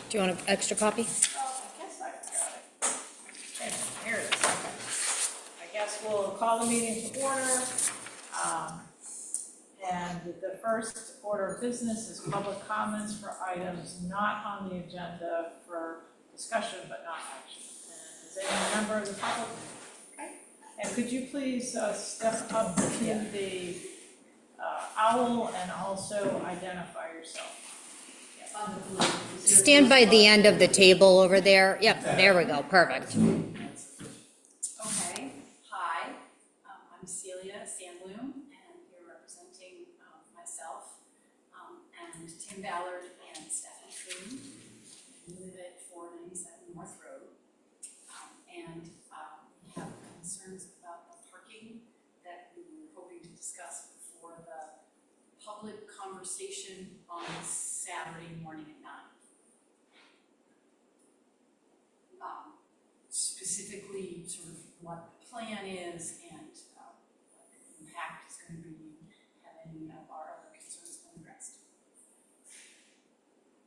Do you want an extra copy? Oh, I guess I got it. Okay, here it is. I guess we'll call the meeting to order. And the first order of business is public comments for items not on the agenda for discussion but not action. And is any member of the public? Okay. And could you please step up to the owl and also identify yourself? Stand by the end of the table over there. Yep, there we go, perfect. Okay, hi, I'm Celia Sandloom, and here representing myself and Tim Ballard and Stephanie True. We live at 497 North Road, and we have concerns about the parking that we were hoping to discuss before the public conversation on Saturday morning at 9. Specifically, sort of what the plan is and what the impact is going to be, have any of our other concerns been addressed.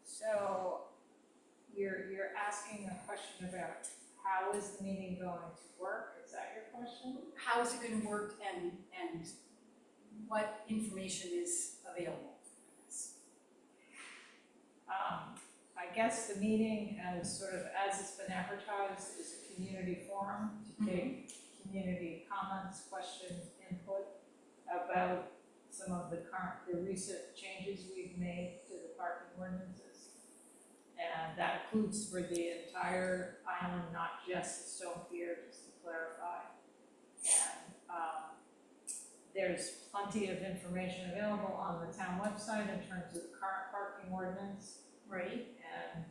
So you're asking a question about how is the meeting going to work? Is that your question? How is it going to work and what information is available? I guess the meeting, as it's been advertised, is a community forum to take community comments, questions, input about some of the recent changes we've made to the parking ordinances. And that includes for the entire island, not just the Stone Pier, just to clarify. And there's plenty of information available on the town website in terms of the current parking ordinance. Right. And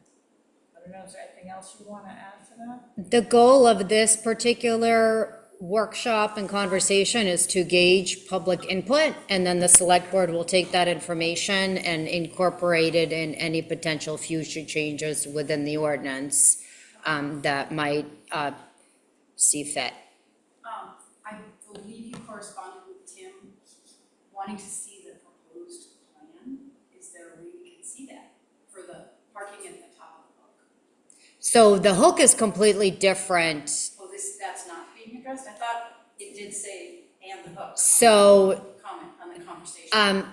I don't know, is there anything else you want to add to that? The goal of this particular workshop and conversation is to gauge public input, and then the select board will take that information and incorporate it in any potential future changes within the ordinance that might see fit. I believe you corresponded with Tim wanting to see the proposed plan. Is there a way we can see that for the parking at the top of the hook? So the hook is completely different. Oh, that's not being addressed? I thought it did say and the hook. So Comment on the conversation.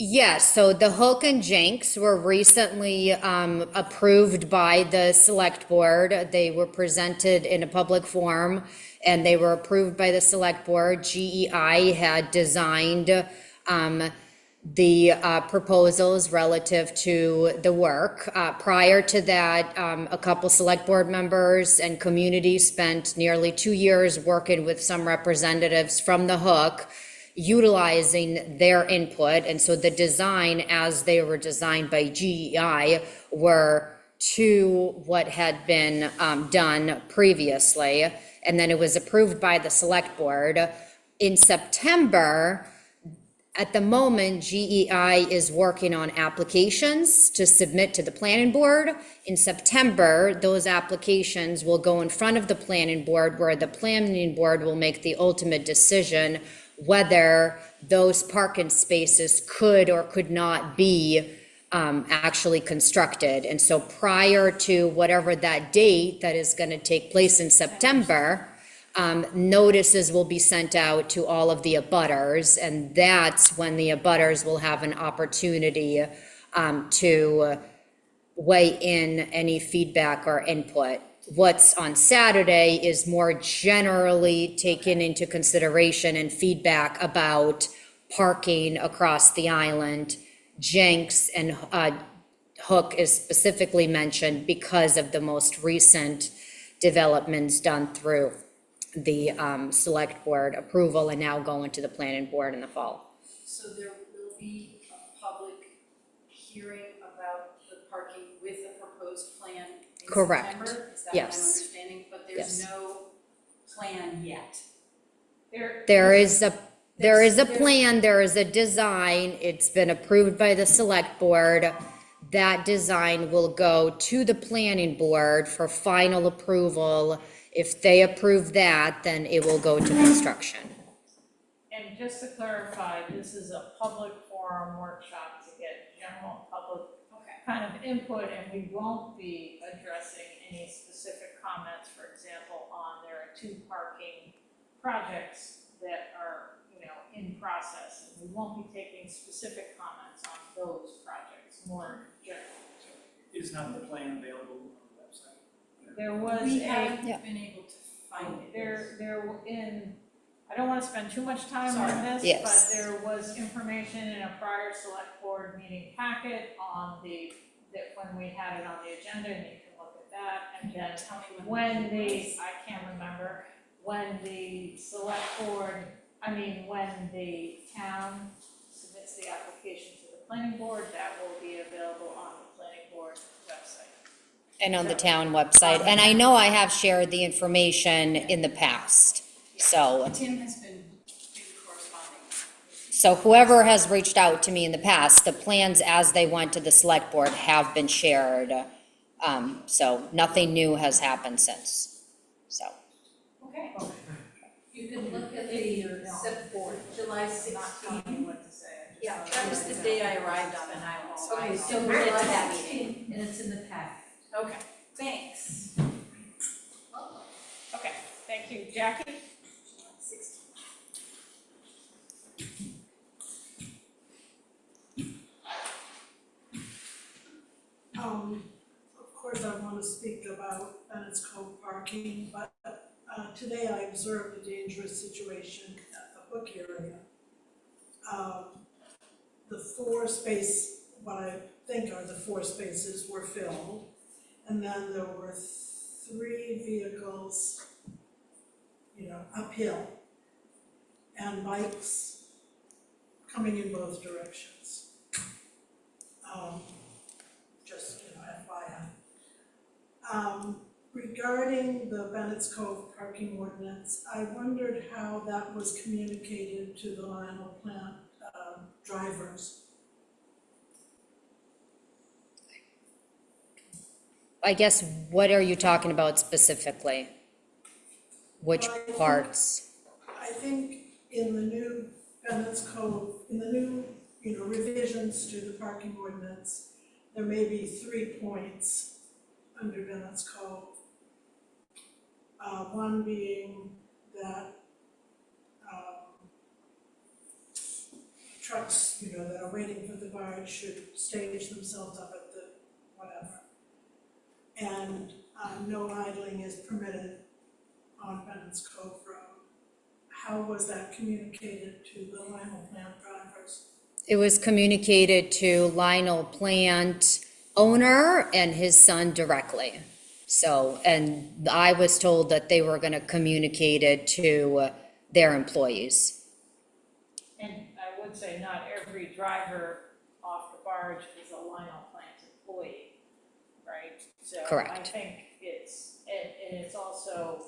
Yes, so the hook and jinks were recently approved by the select board. They were presented in a public forum and they were approved by the select board. GEI had designed the proposals relative to the work. Prior to that, a couple select board members and community spent nearly 2 years working with some representatives from the hook, utilizing their input. And so the design, as they were designed by GEI, were to what had been done previously. And then it was approved by the select board. In September, at the moment, GEI is working on applications to submit to the planning board. In September, those applications will go in front of the planning board, where the planning board will make the ultimate decision whether those parking spaces could or could not be actually constructed. And so prior to whatever that date that is going to take place in September, notices will be sent out to all of the abutters, and that's when the abutters will have an opportunity to weigh in any feedback or input. What's on Saturday is more generally taken into consideration and feedback about parking across the island. Jenks and Hook is specifically mentioned because of the most recent developments done through the select board approval and now going to the planning board in the fall. So there will be a public hearing about the parking with the proposed plan in Correct. September? Is that Yes. what I'm understanding? But there's Yes. no plan yet. There is a plan, there is a design. It's been approved by the select board. That design will go to the planning board for final approval. If they approve that, then it will go to construction. And just to clarify, this is a public forum workshop to get general public kind of input, and we won't be addressing any specific comments. For example, there are 2 parking projects that are, in process, and we won't be taking specific comments on those projects, more general. Is not the plan available on the website? There was We a, haven't been able to find it. I don't wanna spend too much time on Sorry. this, Yes. but there was information in a prior select board meeting packet that when we had it on the agenda, and you can look at that, and then Tell me when it the, was. I can't remember, when the when the town submits the application to the planning board, that will be available on the planning board website. And on the town website, and I know I have shared the information in the past, so. Tim has been corresponding. So whoever has reached out to me in the past, the plans as they went to the select board have been shared. So nothing new has happened since, so. Okay. You can look at the July I'm not telling you 16th. what to say, I just Yeah, thought That was I'd the let day you know. I arrived on, and I will. Okay, so We'll get to July that meeting. 16th, and it's in the pack. Okay, thanks. Okay, thank you, Jackie. 16. Of course, I want to speak about Bennett's Cove parking, but today I observed a dangerous situation at the Hook area. The what I think are the 4 spaces were filled, and then there were 3 vehicles, uphill, and bikes coming in both directions. Just, FYI. Regarding the Bennett's Cove parking ordinance, I wondered how that was communicated to the Lionel plant drivers. I guess, what are you talking about specifically? Which Well, I think- parts? I think in the new Bennett's Cove, in the new, revisions to the parking ordinance, there may be 3 points under Bennett's Cove. One being that trucks, that are waiting for the barge should stage themselves up at the whatever. And no idling is permitted on Bennett's Cove Road. How was that communicated to the Lionel plant drivers? It was communicated to Lionel Plant owner and his son directly. So, and I was told that they were gonna communicate it to their employees. And I would say not every driver off the barge is a Lionel Plant employee, right? So I Correct. think it's also,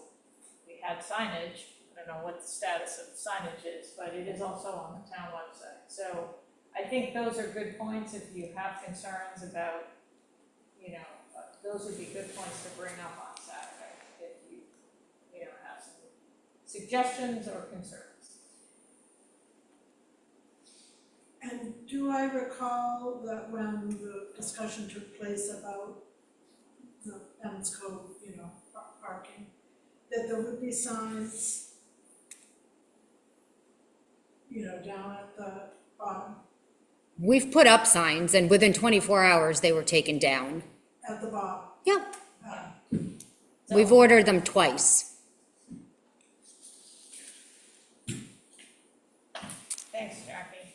we had signage, I don't know what the status of signage is, but it is also on the town website. So I think those are good points if you have concerns about, those would be good points to bring up on Saturday if you, have some suggestions or concerns. And do I recall that when the discussion took place about the Bennett's Cove, parking, that there would be signs, down at the bottom, We've put up signs, and within 24 hours, they were taken down. at the bottom? Yeah, Uh, we've ordered them twice. Thanks, Jackie.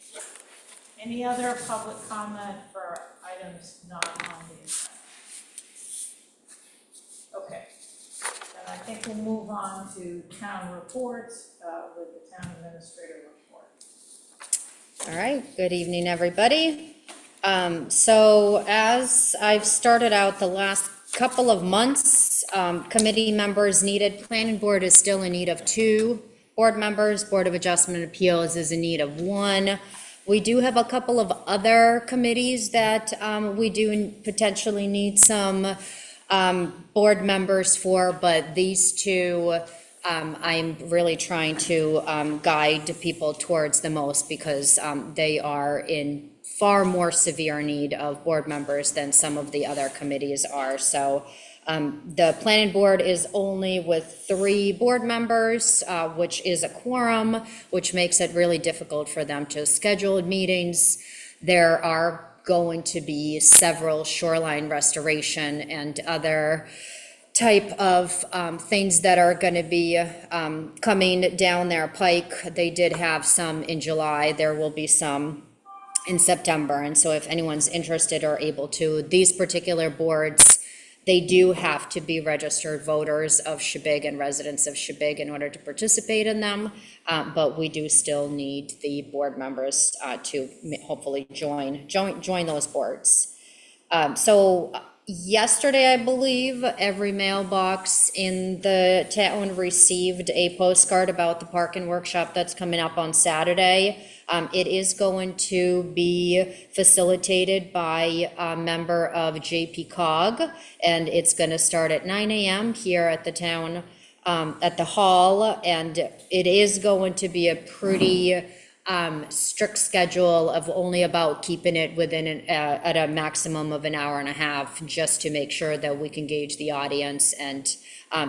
Any other public comment for items not on the agenda? Okay, then I think we'll move on to town reports, with the town administrator report. All right, good evening, everybody. So as I've started out the last couple of months, committee members needed, planning board is still in need of 2 board members, Board of Adjustment Appeals is in need of 1. We do have a couple of other committees that we do potentially need some board members for, but these 2, I'm really trying to guide people towards the most because they are in far more severe need of board members than some of the other committees are. So the planning board is only with 3 board members, which is a quorum, which makes it really difficult for them to schedule meetings. There are going to be several shoreline restoration and other type of things that are going to be coming down their pike. They did have some in July. There will be some in September. And so if anyone's interested or able to, these particular boards, they do have to be registered voters of Shebig and residents of Shebig in order to participate in them. But we do still need the board members to hopefully join those boards. So yesterday, I believe, every mailbox in the town received a postcard about the parking workshop that's coming up on Saturday. It is going to be facilitated by a member of JP and it's going to start at 9 a.m. here at the town, at the hall, and it is going to be a pretty strict schedule of only about keeping it within at a maximum of an hour and a half, just to make sure that we can gauge the audience and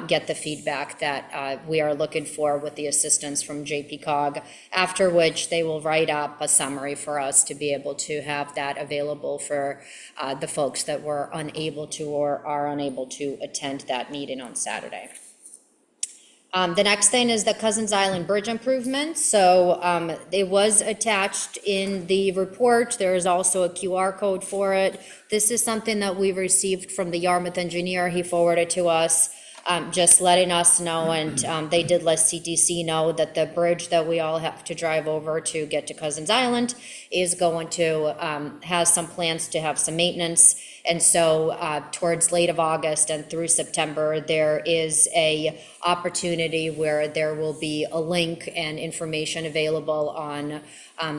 get the feedback that we are looking for with the assistance from JP after which they will write up a summary for us to be able to have that available for the folks that were unable to or are unable to attend that meeting on Saturday. The next thing is the Cousins Island Bridge improvements. So it was attached in the report. There is also a QR code for it. This is something that we received from the Yarmouth engineer. He forwarded to us, just letting us know, and they did let CTC know that the bridge that we all have to drive over to get to Cousins Island is going to has some plans to have some maintenance. And so towards late of August and through September, there is a opportunity where there will be a link and information available on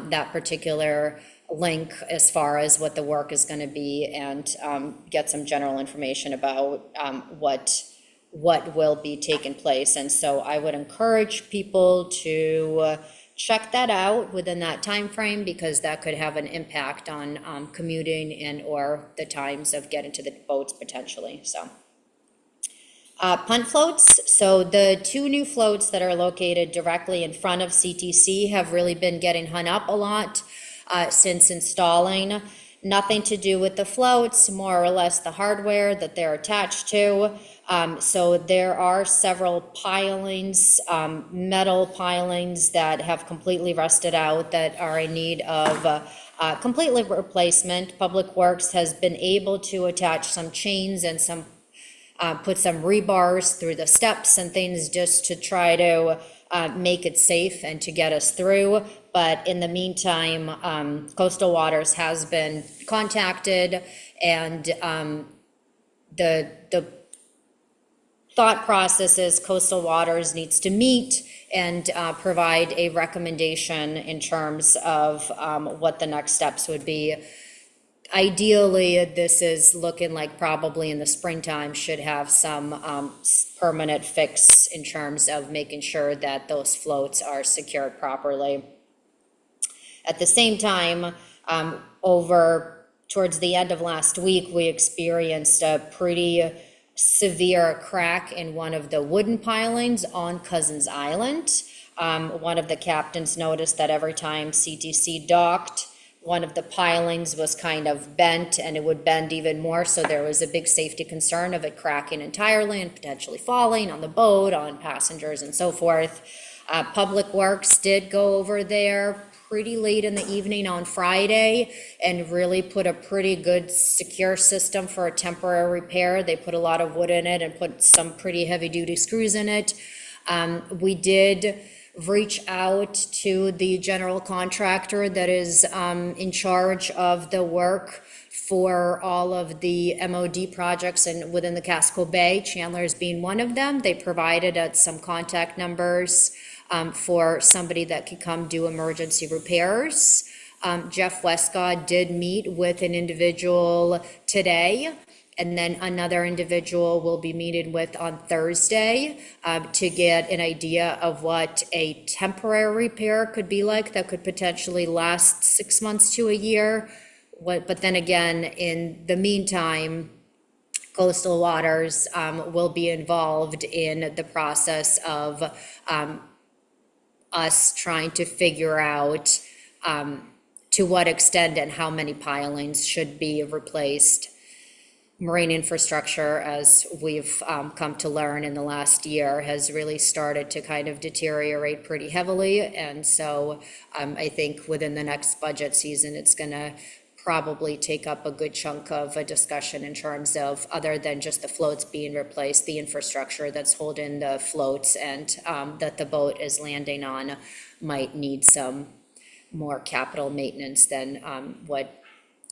that particular link as far as what the work is going to be, and get some general information about what will be taking place. And so I would encourage people to check that out within that time frame, because that could have an impact on commuting and or the times of getting to the boats potentially. So punt floats. So the 2 new floats that are located directly in front of CTC have really been getting hung up a lot since installing. Nothing to do with the floats, more or less the hardware that they're attached to. So there are several pilings, metal pilings that have completely rusted out that are in need of completely replacement. Public Works has been able to attach some chains and some put some rebars through the steps and things just to try to make it safe and to get us through. But in the meantime, Coastal Waters has been contacted, and the thought process is Coastal Waters needs to meet and provide a recommendation in terms of what the next steps would be. Ideally, this is looking like probably in the springtime should have some permanent fix in terms of making sure that those floats are secured properly. At the same time, over towards the end of last week, we experienced a pretty severe crack in one of the wooden pilings on Cousins Island. One of the captains noticed that every time CTC docked, one of the pilings was kind of bent, and it would bend even more, so there was a big safety concern of it cracking entirely and potentially falling on the boat, on passengers, and so forth. Public Works did go over there pretty late in the evening on Friday and really put a pretty good secure system for a temporary repair. They put a lot of wood in it and put some pretty heavy-duty screws in it. We did reach out to the general contractor that is in charge of the work for all of the MOD projects and within the Casco Bay, Chandler's being one of them. They provided us some contact numbers for somebody that could come do emergency repairs. Jeff Westcott did meet with an individual today And then another individual will be meeting with on Thursday to get an idea of what a temporary repair could be like that could potentially last 6 months to a year. But then again, in the meantime, Coastal Waters will be involved in the process of us trying to figure out to what extent and how many pilings should be replaced. Marine infrastructure, as we've come to learn in the last year, has really started to kind of deteriorate pretty heavily. And so I think within the next budget season, it's gonna probably take up a good chunk of a discussion in terms of, other than just the floats being replaced, the infrastructure that's holding the floats and that the boat is landing on might need some more capital maintenance than what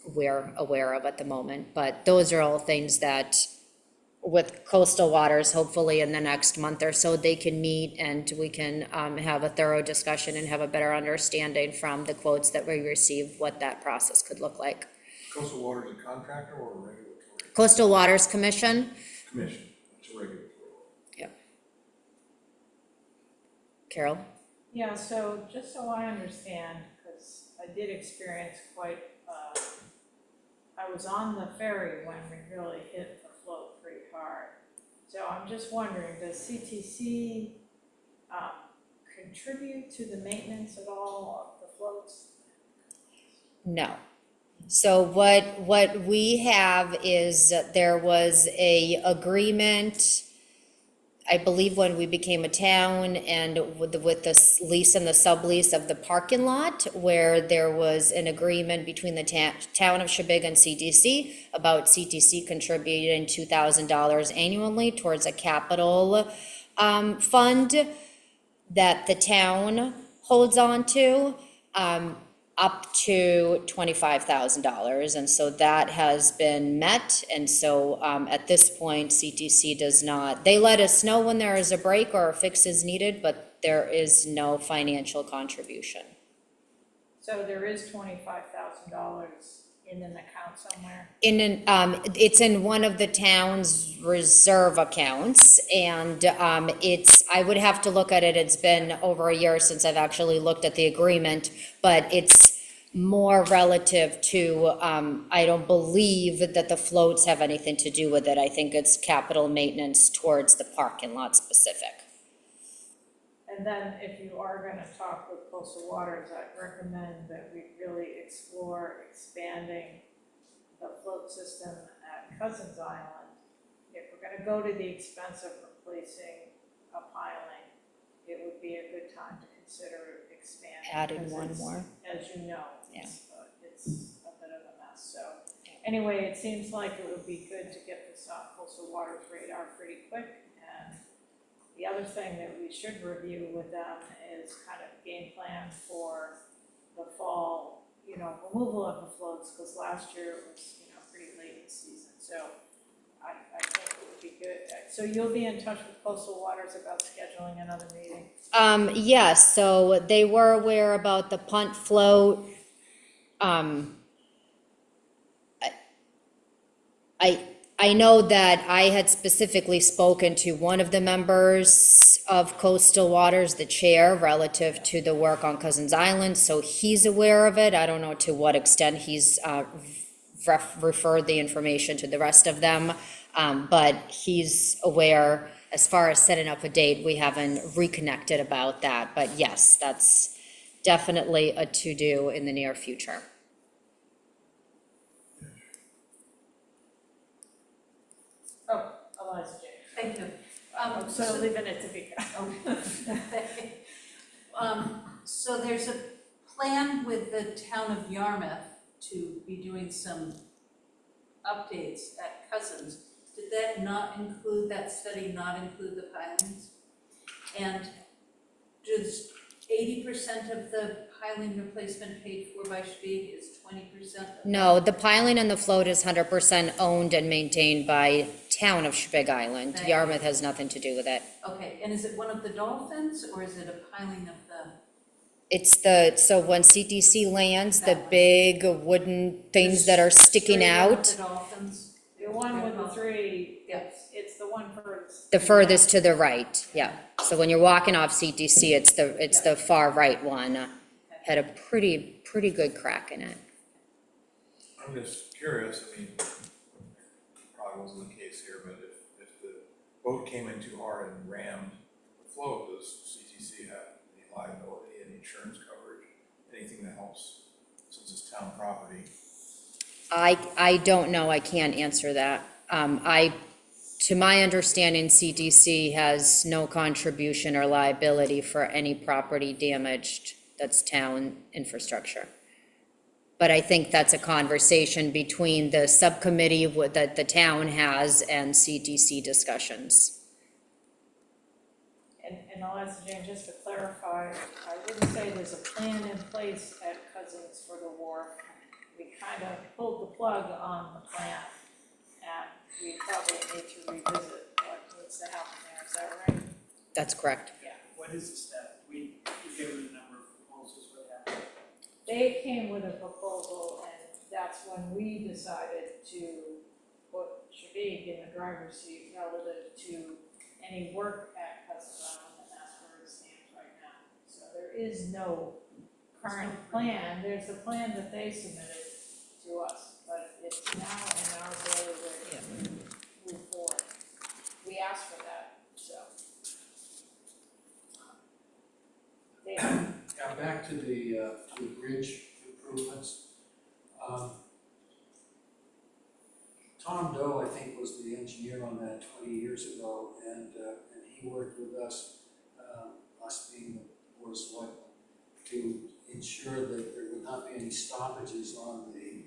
we're aware of at the moment. But those are all things that with Coastal Waters, hopefully in the next month or so, they can meet and we can have a thorough discussion and have a better understanding from the quotes that we receive, what that process could look like. Coastal Water is a contractor or a regulatory Coastal Waters Commission. commission? It's a regulatory. Carol? Yeah, so just so I understand, because I did experience quite, I was on the ferry when we really hit the float pretty hard. So I'm just wondering, does CTC contribute to the maintenance at all of the floats? No. So what we have is there was a agreement, I believe when we became a town and with the lease and the sublease of the parking lot, where there was an agreement between the town of Sheboygan and CTC about CTC contributing $2,000 annually towards a capital fund that the town holds on to, up to $25,000. And so that has been met. And so at this point, CTC does not, they let us know when there is a break or a fix is needed, but there is no financial contribution. So there is $25,000 in an account somewhere? It's in one of the town's reserve accounts, and I would have to look at it. It's been over a year since I've actually looked at the agreement, but it's more relative to, I don't believe that the floats have anything to do with it. I think it's capital maintenance towards the parking lot specific. And then if you are gonna talk with Coastal Waters, I'd recommend that we really explore expanding the float system at Cousins Island. If we're gonna go to the expense of replacing a piling, it would be a good time to consider expanding. Adding because one it's, more. as you know, Yeah. it's a bit of a mess, so. Anyway, it seems like it would be good to get this on Coastal Waters radar pretty quick. And the other thing that we should review with them is kind of game plan for the fall, removal of the floats, because last year it was, pretty late in the season. So I think it would be good. So you'll be in touch with Coastal Waters about scheduling another meeting? Yes, so they were aware about the punt float. I know that I had specifically spoken to one of the members of Coastal Waters, the chair, relative to the work on Cousins Island, so he's aware of it. I don't know to what extent he's referred the information to the rest of them, but he's aware. As far as setting up a date, we haven't reconnected about that, but yes, that's definitely a to-do in the near future. Oh, Eliza James. Thank you. So leaving it to be. So there's a plan with the town of Yarmouth to be doing some updates at Cousins. Did that not include, that study not include the pilings? And does 80% of the piling replacement paid for by Schwab is 20%? No, the piling and the float is 100% owned and maintained by town of Sheboygan Island. Thank you. Yarmouth has nothing to do with it. Okay, and is it one of the dolphins or is it a piling of the? So when CTC lands, the That one. big wooden things that are sticking Straight out of out, the dolphins? The one with the three, Yes. it's the one furthest. The furthest to the right, yeah. So when you're walking off CTC, it's the far right one. Had a pretty good crack in it. I'm just curious, I mean, probably wasn't the case here, but if the boat came in too hard and rammed the float, does CTC have any liability, any insurance coverage, anything that helps, since it's town property? I don't know, I can't answer that. To my understanding, CTC has no contribution or liability for any property damaged that's town infrastructure. But I think that's a conversation between the subcommittee that the town has and CTC discussions. And I'll ask Jane, just to clarify, I wouldn't say there's a plan in place at Cousins for the wharf. We kind of pulled the plug on the plan, and we probably need to revisit what needs to happen there, is that right? That's correct. What is the step? We given a number of proposals, what happened? They came with a proposal, and that's when we decided to put Shabig in the driver's seat relative to any work at Cousins Island, and that's where it stands right now. So there is no current plan, there's the plan that they submitted to us, but it's now in our ability to move forward. We asked for that, so. Yeah, back to the bridge improvements. Tom Doe, I think, was the engineer on that 20 years ago, and he worked with us, us being the Board of Selectmen, to ensure that there would not be any stoppages on the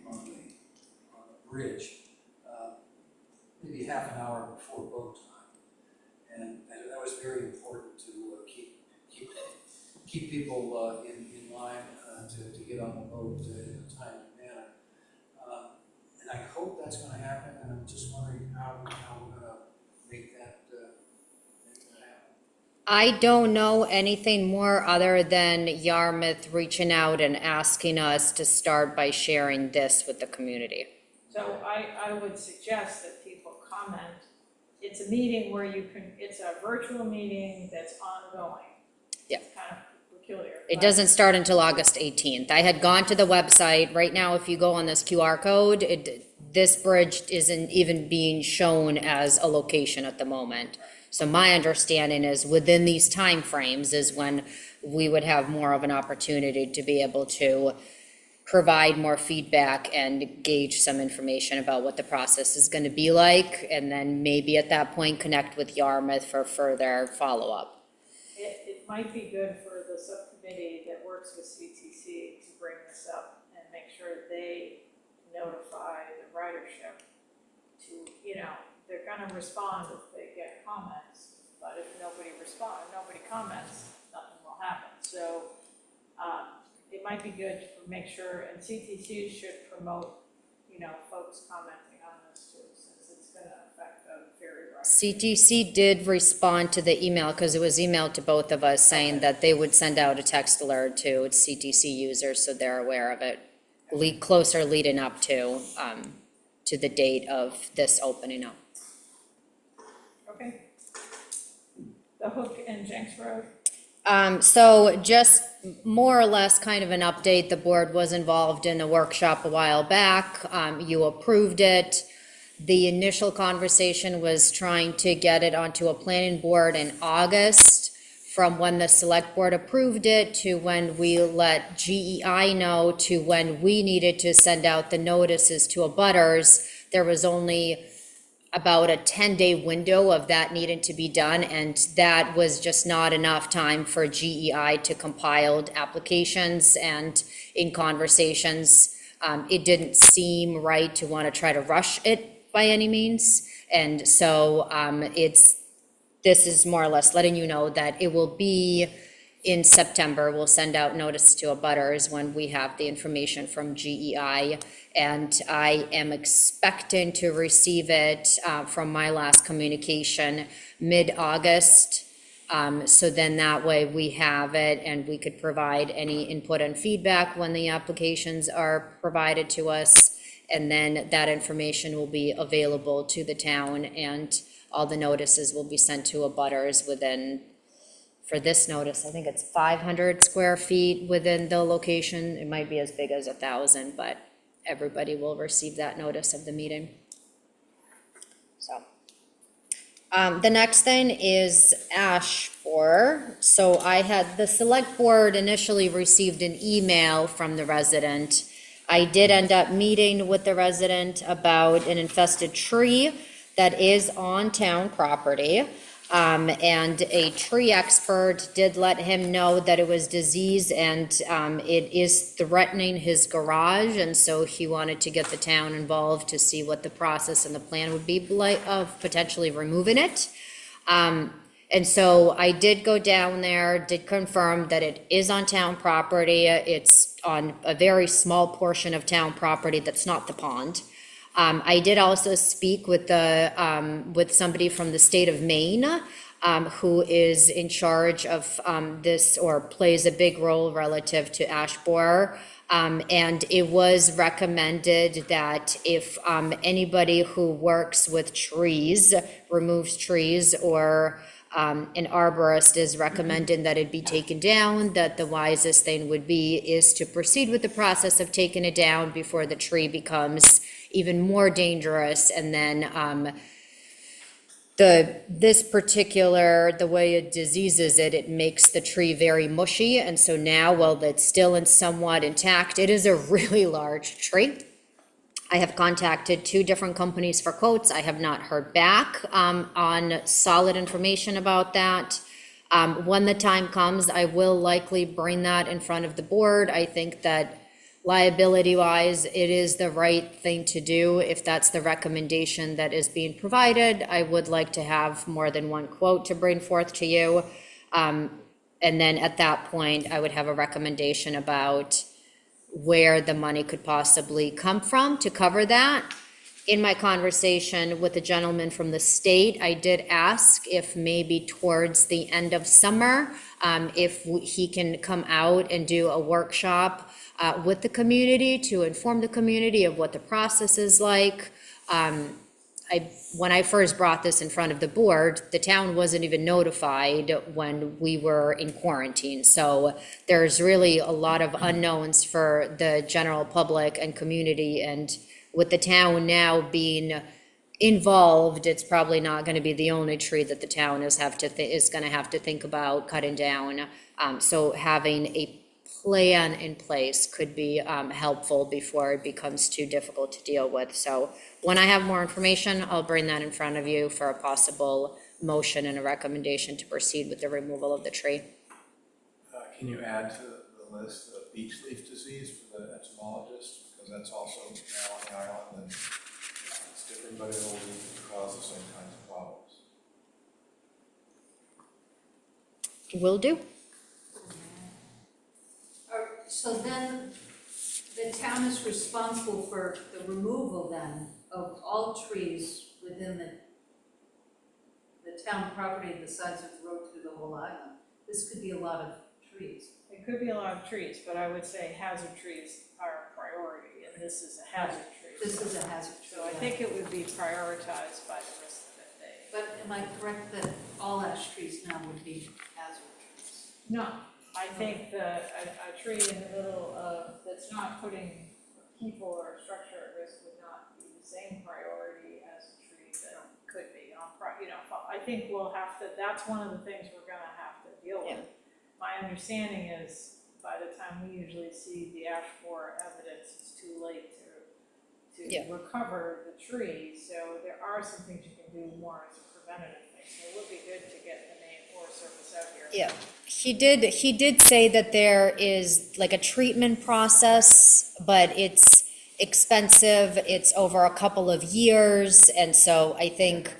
bridge, maybe half an hour before boat time, and that was very important to keep people in line to get on the boat in a timely manner. And I hope that's going to happen, and I'm just wondering how we're going to make that happen. I don't know anything more other than Yarmouth reaching out and asking us to start by sharing this with the community. So I would suggest that people comment. It's a meeting where you can, it's a virtual meeting that's ongoing. Yeah. It's kind of peculiar. It but- doesn't start until August 18th. I had gone to the website. Right now, if you go on this QR code, this bridge isn't even being shown as a location at the moment. So my understanding is within these timeframes is when we would have more of an opportunity to be able to provide more feedback and gauge some information about what the process is going to be like, and then maybe at that point connect with Yarmouth for further follow-up. It might be good for the subcommittee that works with CTC to bring this up and make sure they notify the ridership to, they're gonna respond if they get comments, but if nobody comments, nothing will happen. So, it might be good to make sure, and CTC should promote, folks commenting on this too, since it's gonna affect the ferry ride. CTC did respond to the email, because it was emailed to both of us, saying that they would send out a text alert to its CTC users, so they're aware of it, closer leading up to the date of this opening up. Okay. The Hook and Jenks Road, So just more or less kind of an update. The board was involved in a workshop a while back. You approved it. The initial conversation was trying to get it onto a planning board in August, from when the select board approved it to when we let GEI know to when we needed to send out the notices to abutters. There was only about a 10-day window of that needed to be done, and that was just not enough time for GEI to compile applications. And in conversations, it didn't seem right to want to try to rush it by any means. And so this is more or less letting you know that it will be in September. We'll send out notice to abutters when we have the information from GEI. And I am expecting to receive it from my last communication mid-August. So then that way we have it and we could provide any input and feedback when the applications are provided to us. And then that information will be available to the town, and all the notices will be sent to abutters within, for this notice, I think it's 500 square feet within the location. It might be as big as 1,000, but everybody will receive that notice of the meeting. So. The next thing is ash borer. So the select board initially received an email from the resident. I did end up meeting with the resident about an infested tree that is on town property. And a tree expert did let him know that it was diseased and it is threatening his garage. And so he wanted to get the town involved to see what the process and the plan would be like of potentially removing it. And so I did go down there, did confirm that it is on town property. It's on a very small portion of town property that's not the pond. I did also speak with with somebody from the state of Maine, who is in charge of this, or plays a big role relative to ash borer. And it was recommended that if anybody who works with trees, removes trees, or an arborist is recommending that it be taken down, that the wisest thing would be is to proceed with the process of taking it down before the tree becomes even more dangerous. And then the way it diseases it, it makes the tree very mushy. And so now, while it's still and somewhat intact, it is a really large tree. I have contacted 2 different companies for quotes. I have not heard back on solid information about that. When the time comes, I will likely bring that in front of the board. I think that liability-wise, it is the right thing to do. If that's the recommendation that is being provided, I would like to have more than one quote to bring forth to you. And then at that point, I would have a recommendation about where the money could possibly come from to cover that. In my conversation with the gentleman from the state, I did ask if maybe towards the end of summer, if he can come out and do a workshop with the community to inform the community of what the process is like. When I first brought this in front of the board, the town wasn't even notified when we were in quarantine. So there's really a lot of unknowns for the general public and community. And with the town now being involved, it's probably not going to be the only tree that the town is going to have to think about cutting down. So having a plan in place could be helpful before it becomes too difficult to deal with. So when I have more information, I'll bring that in front of you for a possible motion and a recommendation to proceed with the removal of the tree. Can you add to the list the beech leaf disease for the entomologist? Because that's also now on the island, and it's different, but it will cause the same kinds of problems. Will do. So then, the town is responsible for the removal then of all trees within the town property, the sides of the road through the whole island. This could be a lot of trees. It could be a lot of trees, but I would say hazard trees are a priority, and this is a hazard tree. This is a hazard tree. So I think it would be prioritized by the rest of the day. But am I correct that all ash trees now would be hazard trees? No, I think a tree in the middle of, that's not putting people or structure at risk would not be the same priority as a tree that could be on, I think we'll have to, that's one of the things we're gonna have to deal with. My understanding is by the time we usually see the ash borer evidence, it's too late to recover the tree. So there are some things you can do more as a preventative thing. So it would be good to get the main Forest Service out here. Yeah, he did say that there is like a treatment process, but it's expensive. It's over a couple of years. And so I think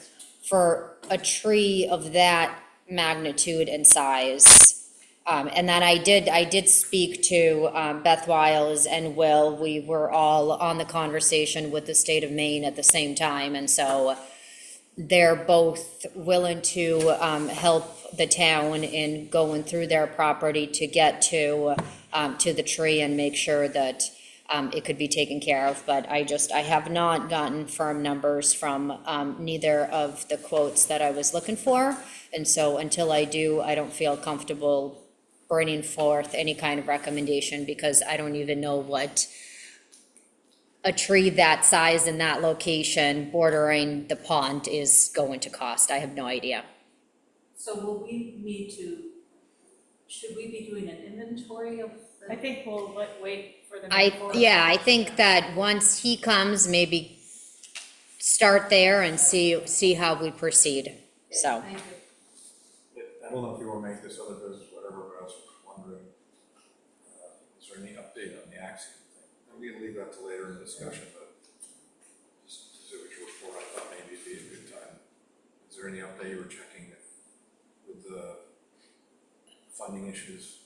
for a tree of that magnitude and size, and then I did speak to Beth Wiles and Will. We were all on the conversation with the state of Maine at the same time. And so they're both willing to help the town in going through their property to get to the tree and make sure that it could be taken care of, but I have not gotten firm numbers from, neither of the quotes that I was looking for. And so until I do, I don't feel comfortable bringing forth any kind of recommendation, because I don't even know what a tree that size in that location bordering the pond is going to cost. I have no idea. So will we need to, should we be doing an inventory of the? I think we'll wait for the. I think that once he comes, maybe start there and see how we proceed, so. Thank you. I don't know if you want to make this other business, whatever, but I was wondering, is there any update on the Axiom thing? And we can leave that to later in the discussion, but just to see what your report, I thought maybe it'd be a good time. Is there any update you were checking with the funding issues?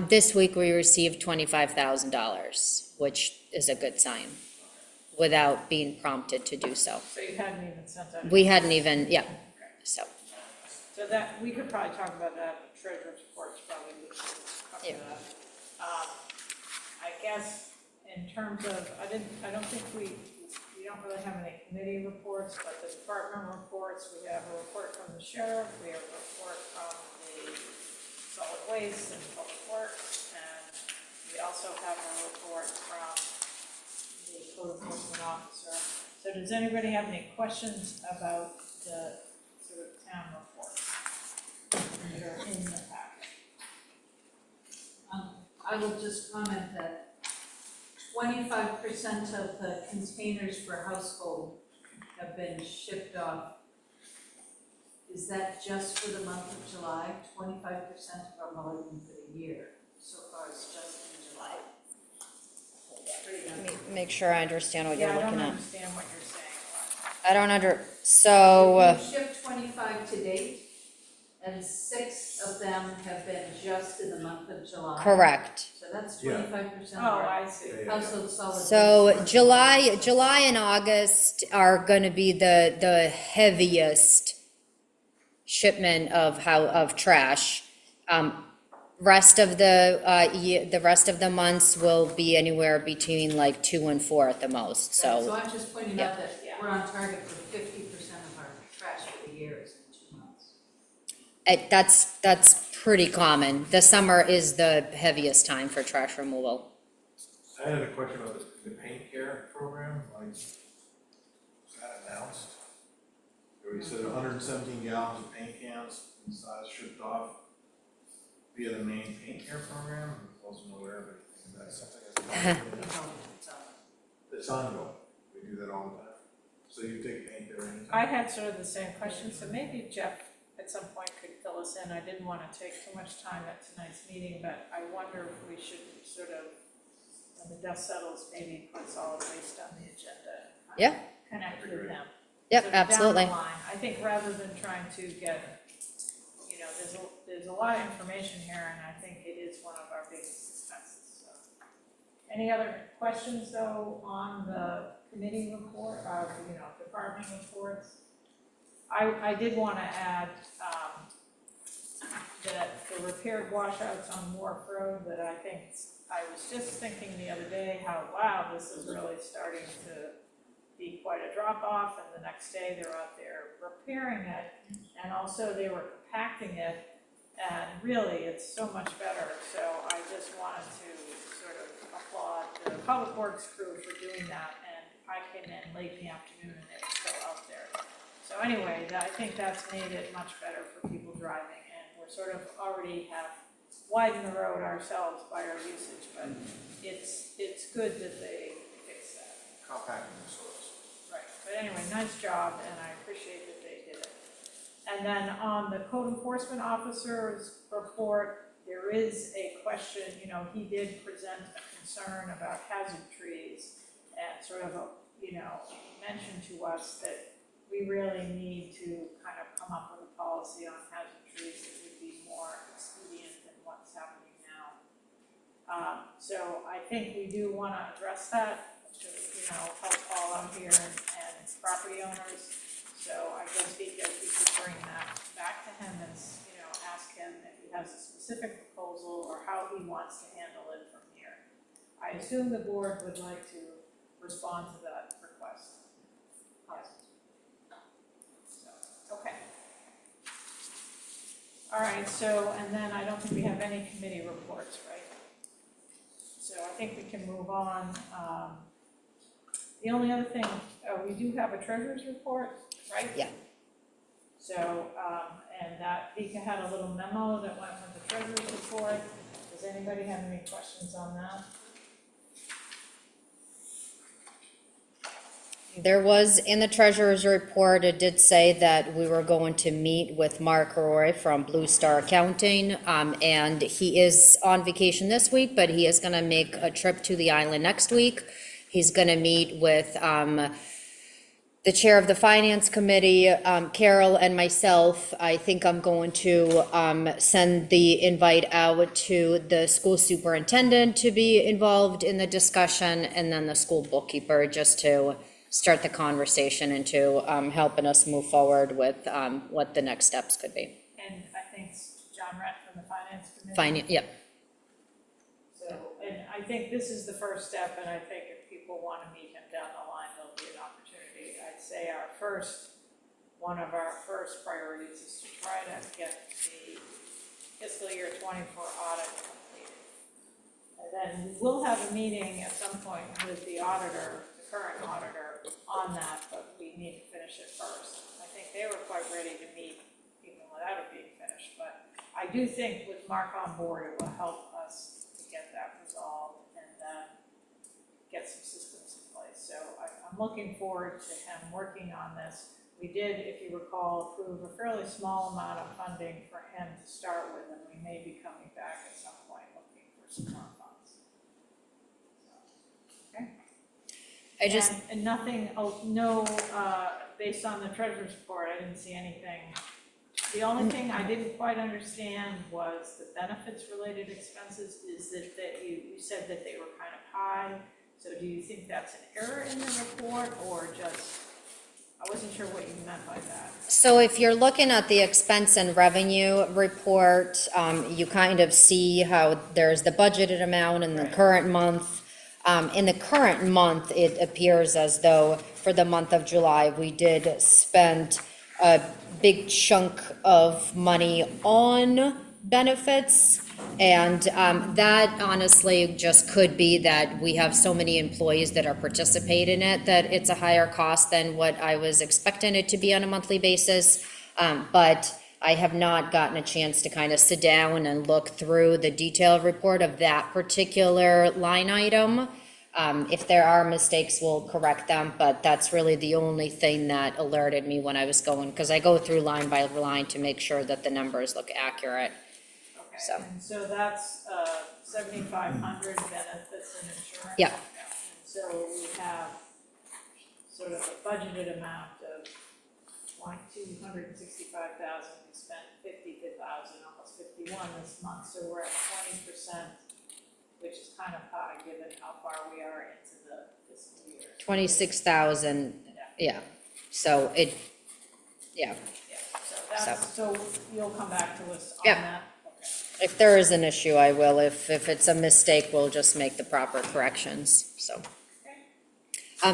This week we received $25,000, which is a good sign, without being prompted to do so. So you hadn't even sent out. We hadn't even, yeah, so. So that, we could probably talk about that, treasurer's reports, probably we should cover Yeah. that. I guess in terms of, I don't think we don't really have any committee reports, but the department reports, we have a report from the sheriff, we have a report from the solid waste and public works, and we also have a report from the code enforcement officer. So does anybody have any questions about the sort of town reports that are in the packet? I will just comment that 25% of the containers for household have been shipped off. Is that just for the month of July? 25% of our volume for the year so far is just in July. Let me make sure I understand what you're Yeah, I looking don't at. understand what you're saying. I don't so, We've shipped 25 to date, and 6 of them have been just in the month of July. correct. So that's Yeah. 25% of Oh, our I see. household solid waste. So July and August are gonna be the heaviest shipment of trash. Rest of the rest of the months will be anywhere between like 2 and 4 at the most, So so. I'm just pointing Yeah. out that we're on target for 50% of our trash for the year is in 2 months. That's pretty common. The summer is the heaviest time for trash removal. I had a question about the paint care program, like, was that announced? You said 117 gallons of paint cans in size shipped off via the main paint care program. I wasn't aware of anything, that's something that's it's ongoing, we do that all the time. So you take paint there anytime? I had sort of the same question, so maybe Jeff at some point could fill us in. I didn't want to take too much time at tonight's meeting, but I wonder if we should sort of, when the dust settles, maybe put solid waste on the agenda. and Yeah. Connect with them. Yep, Sort of absolutely. Down the line, I think rather than trying to get, there's a lot of information here, and I think it is one of our biggest expenses, so. Any other questions, though, on the committee report, department reports? I did want to add, that the repaired washouts on Wharf Road, that I was just thinking the other day how, wow, this is really starting to be quite a drop off, and the next day they're out there repairing it, and also they were compacting it, and really, it's so much better, so I just wanted to sort of applaud the Public Works crew for doing that, and I came in late in the afternoon and they were still out there. So anyway, I think that's made it much better for people driving, and we're sort of already have widened the road ourselves by our usage, but it's good that they fix that. Compacting the soils. Right, but anyway, nice job, and I appreciate that they did it. And then on the code enforcement officer's report, there is a question, he did present a concern about hazard trees, and sort of, mentioned to us that we really need to kind of come up with a policy on hazard trees that would be more expedient than what's happening now. So I think we do want to address that, to, help all out here and property owners. So I guess we could bring that back to him and, ask him if he has a specific proposal or how he wants to handle it from here. I assume the board would like to respond to that request. So, okay. All right, so, and then I don't think we have any committee reports, right? So I think we can move on. The only other thing, we do have a treasurer's report, right? Yeah. So, and that Vika had a little memo that went with the treasurer's report. Does anybody have any questions on that? There was, in the treasurer's report, it did say that we were going to meet with Mark Roy from Blue Star Accounting, and he is on vacation this week, but he is gonna make a trip to the island next week. He's gonna meet with, the chair of the finance committee, Carol, and myself. I think I'm going to, send the invite out to the school superintendent to be involved in the discussion, and then the school bookkeeper, just to start the conversation into helping us move forward with what the next steps could be. And I think John Rett from the finance committee. Fine, yep. So, and I think this is the first step, and I think if people want to meet him down the line, there'll be an opportunity. I'd say one of our first priorities is to try to get the fiscal year 24 audit completed. And then we will have a meeting at some point with the auditor, the current auditor, on that, but we need to finish it first. I think they were quite ready to meet even without it being finished, but I do think with Mark on board, it will help us to get that resolved and then get some systems in place. So I'm looking forward to him working on this. We did, if you recall, approve a fairly small amount of funding for him to start with, and we may be coming back at some point looking for some more funds. I just, And nothing, based on the treasurer's report, I didn't see anything. The only thing I didn't quite understand was the benefits related expenses, is that you said that they were kind of high. So do you think that's an error in the report, or just, I wasn't sure what you meant by that. so if you're looking at the expense and revenue report, you kind of see how there's the budgeted amount in the Right. current month. In the current month, it appears as though for the month of July, we did spend a big chunk of money on benefits. And that honestly just could be that we have so many employees that are participating in it, that it's a higher cost than what I was expecting it to be on a monthly basis. But I have not gotten a chance to kind of sit down and look through the detailed report of that particular line item. If there are mistakes, we'll correct them, but that's really the only thing that alerted me when I was going, because I go through line by line to make sure that the numbers look accurate. Okay, So. and so that's 7,500 benefits and insurance? Yeah. And so we have sort of a budgeted amount of 265,000, we spent 50,000, almost 51 this month, so we're at 20%, which is kind of high given how far we are into the fiscal year. 26,000, yeah, so it, yeah. Yeah, so you'll come back to us on Yeah. that? Okay. If there is an issue, I will. If it's a mistake, we'll just make the proper corrections, so.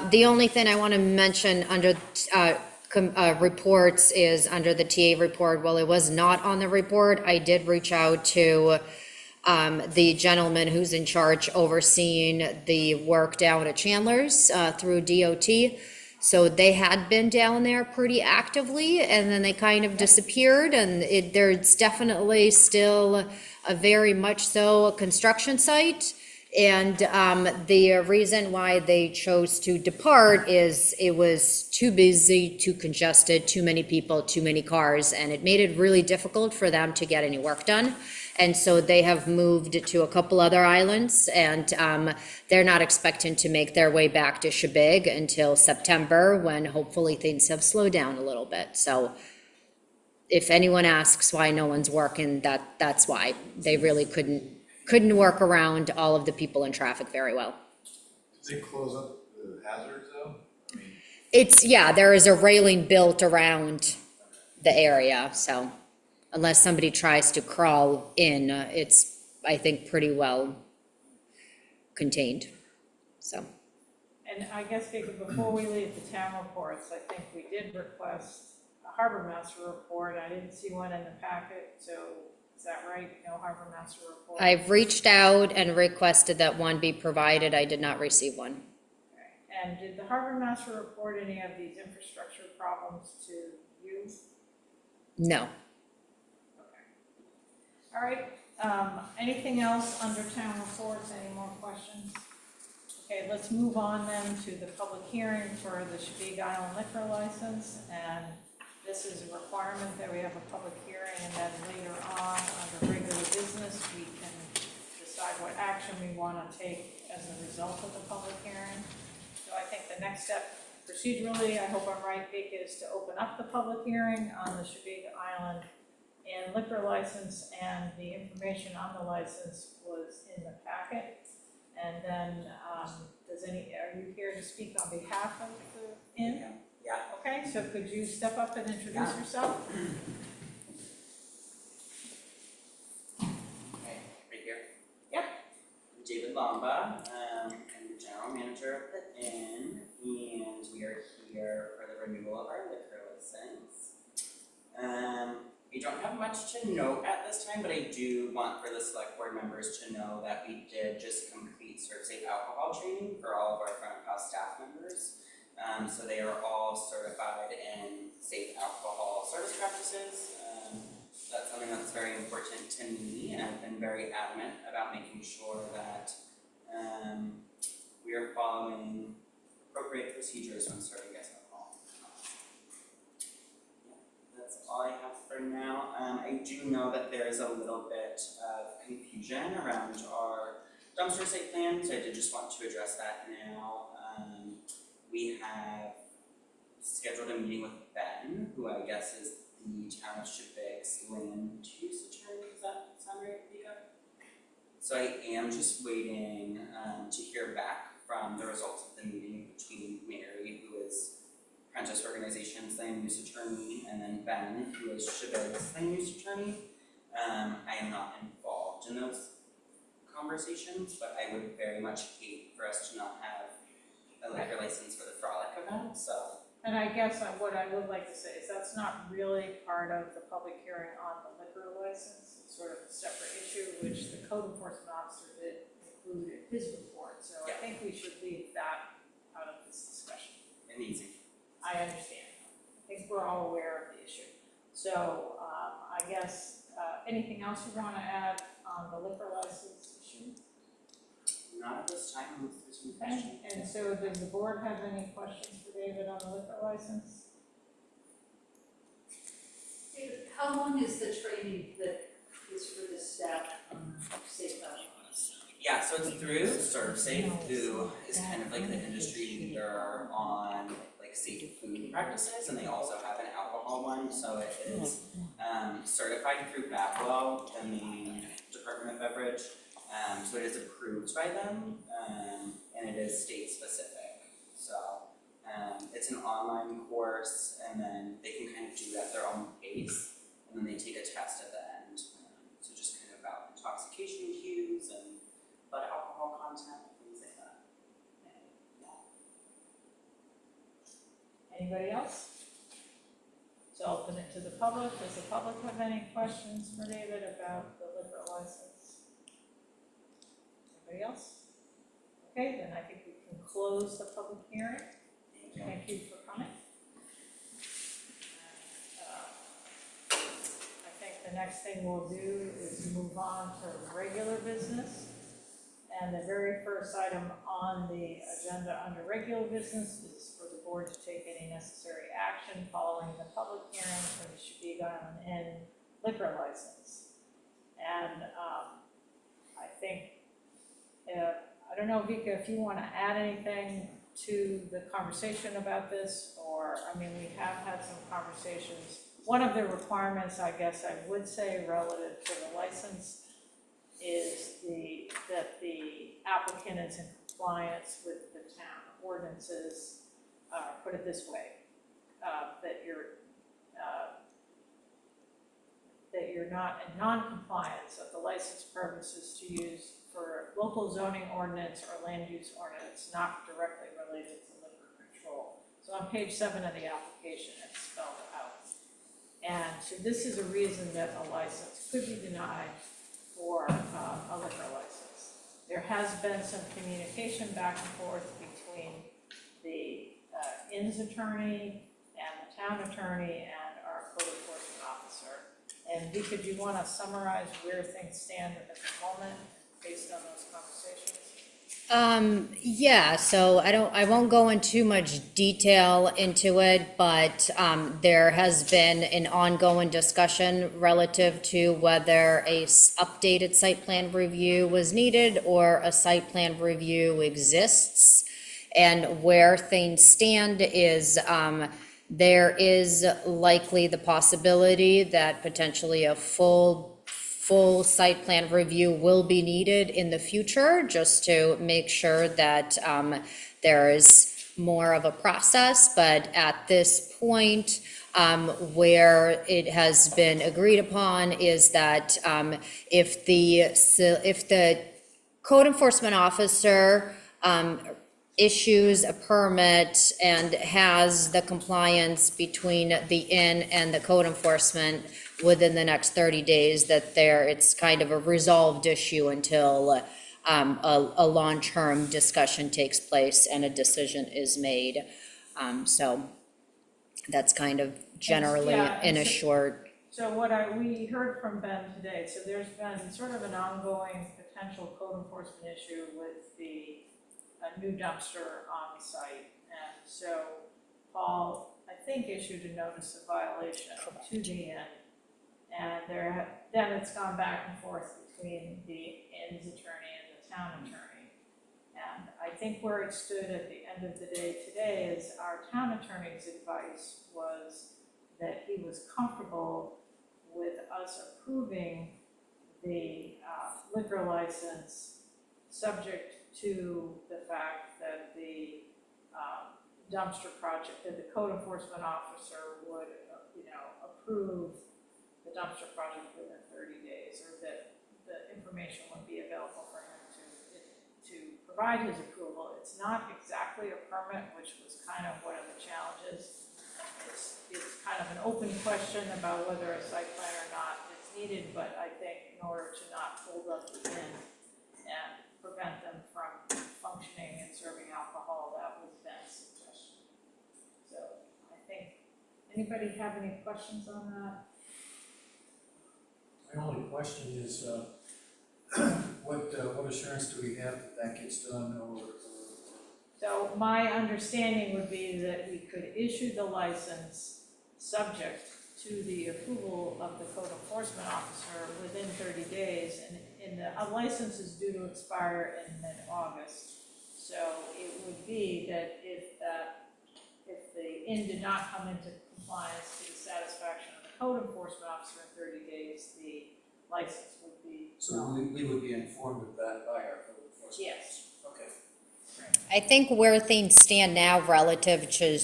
The only thing I want to mention under reports is under the TA report. While it was not on the report, I did reach out to the gentleman who's in charge overseeing the work down at Chandler's through DOT. So they had been down there pretty actively, and then they kind of disappeared, and there's definitely still a very much so a construction site. And the reason why they chose to depart is it was too busy, too congested, too many people, too many cars, and it made it really difficult for them to get any work done. And so they have moved to a couple other islands, and they're not expecting to make their way back to Shebig until September, when hopefully things have slowed down a little bit. So if anyone asks why no one's working, that's why. They really couldn't work around all of the people in traffic very well. Did they close up the hazard zone? I mean, Yeah, there is a railing built around the area, so unless somebody tries to crawl in, it's, I think, pretty well contained, so. And I guess, Vika, before we leave the town reports, I think we did request a harbor master report. I didn't see one in the packet, so is that right? No harbor master report? I've reached out and requested that one be provided. I did not receive one. Okay. And did the harbor master report any of these infrastructure problems to you? No. Okay. All right, anything else under town reports, any more questions? Okay, let's move on then to the public hearing for the Shabig Island liquor license, and this is a requirement that we have a public hearing, and then later on, under regular business, we can decide what action we want to take as a result of the public hearing. So I think the next step procedurally, I hope I'm right, Vika, is to open up the public hearing on the Shabig Island and liquor license, and the information on the license was in the packet. And then, are you here to speak on behalf of the inn? Yeah. Okay, so could you step up and introduce yourself? Okay, right here. Yep. I'm David Lomba, I'm the general manager of the inn, and we are here for the renewal of our liquor license. We don't have much to note at this time, but I do want for the select board members to know that we did just complete serve-safe alcohol training for all of our front of house staff members. So they are all certified in safe alcohol service practices. That's something that's very important to me, and I've been very adamant about making sure that we are following appropriate procedures when serving guest alcohol. That's all I have for now. I do know that there is a little bit of confusion around our dumpster site plan, so I did just want to address that now. We have scheduled a meeting with Ben, who I guess is the town of Shabig's land use attorney. Does that sound right, Vika? So I am just waiting to hear back from the results of the meeting between Mary, who is Prentice Organization's land use attorney, and then Ben, who is Shabig's land use attorney. I am not involved in those conversations, but I would very much hate for us to not have a liquor license for the Frolic event, so. And I guess what I would like to say is that's not really part of the public hearing on the liquor license. It's sort of a separate issue, which the code enforcement officer did include in his report. So I think we should leave that out of this discussion. And easy. I understand. I think we're all aware of the issue. So I guess anything else you want to add on the liquor license issue? Not at this time, unless there's some Okay, questions. and so does the board have any questions for David on the liquor license? David, how long is the training that is for the staff on safe alcohol? Yeah, so it's through ServSafe, who is kind of like the industry leader on like safe food practices, and they also have an alcohol one, so it is certified through BABWELL, the main Department of Beverage. So it is approved by them, and it is state specific. So it's an online course, and then they can kind of do it at their own pace, and then they take a test at the end. So just kind of about intoxication cues and blood alcohol content, things like that. Anybody else? So open it to the public. Does the public have any questions for David about the liquor license? Anybody else? Okay, then I think we can close the public hearing. Thank you for coming. I think the next thing we'll do is move on to regular business. And the very first item on the agenda under regular business is for the board to take any necessary action following the public hearing for the Shabig Island Inn liquor license. And I think, I don't know, Vika, if you want to add anything to the conversation about this, or, I mean, we have had some conversations. One of the requirements, I guess I would say, relative to the license is that the applicant is in compliance with the town ordinances, put it this way, that you're not in non-compliance of the license purposes to use for local zoning ordinance or land use ordinance not directly related to liquor control. So on page 7 of the application, it's spelled out. And so this is a reason that a license could be denied for a liquor license. There has been some communication back and forth between the inn's attorney and the town attorney and our code enforcement officer. And Vika, do you want to summarize where things stand at the moment based on those conversations? Yeah, so I won't go in too much detail into it, but, there has been an ongoing discussion relative to whether updated site plan review was needed or a site plan review exists. And where things stand is, there is likely the possibility that potentially a full site plan review will be needed in the future, just to make sure that there is more of a process. But at this point, where it has been agreed upon is that if the code enforcement officer issues a permit and has the compliance between the inn and the code enforcement within the next 30 days, that it's kind of a resolved issue until a long-term discussion takes place and a decision is made. So that's kind of generally Yeah, in a so- short. So we heard from Ben today, so there's been sort of an ongoing potential code enforcement issue with the new dumpster on the site. And so Paul, I think, issued a notice of violation to the inn. And then it's gone back and forth between the inn's attorney and the town attorney. And I think where it stood at the end of the day today is our town attorney's advice was that he was comfortable with us approving the liquor license subject to the fact that the dumpster project, that the code enforcement officer would, approve the dumpster project within 30 days, or that the information would be available for him to provide his approval. It's not exactly a permit, which was kind of one of the challenges. It's kind of an open question about whether a site plan or not is needed, but I think in order to not hold up the inn and prevent them from functioning and serving alcohol, that was Ben's suggestion. So I think, anybody have any questions on that? My only question is, what assurance do we have that that gets done, or? So my understanding would be that we could issue the license subject to the approval of the code enforcement officer within 30 days, and a license is due to expire in mid-August. So it would be that if the inn did not come into compliance to the satisfaction of the code enforcement officer in 30 days, the license would be. So we would be informed of that by our code enforcement? Yes. Okay. I think where things stand now relative to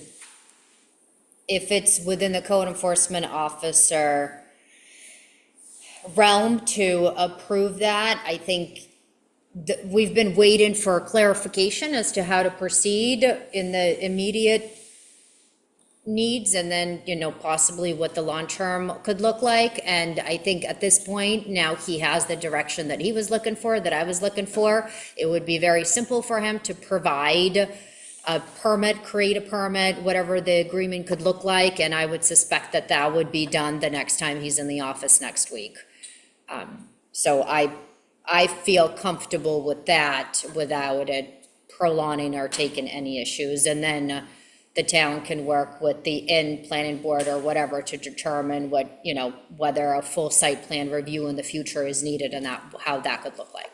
if it's within the code enforcement officer realm to approve that, I think we've been waiting for clarification as to how to proceed in the immediate needs, and then, possibly what the long term could look like. And I think at this point, now he has the direction that he was looking for, that I was looking for. It would be very simple for him to provide a permit, create a permit, whatever the agreement could look like, and I would suspect that that would be done the next time he's in the office next week. So I feel comfortable with that without it prolonging or taking any issues. And then the town can work with the inn planning board or whatever to determine whether a full site plan review in the future is needed and how that could look like.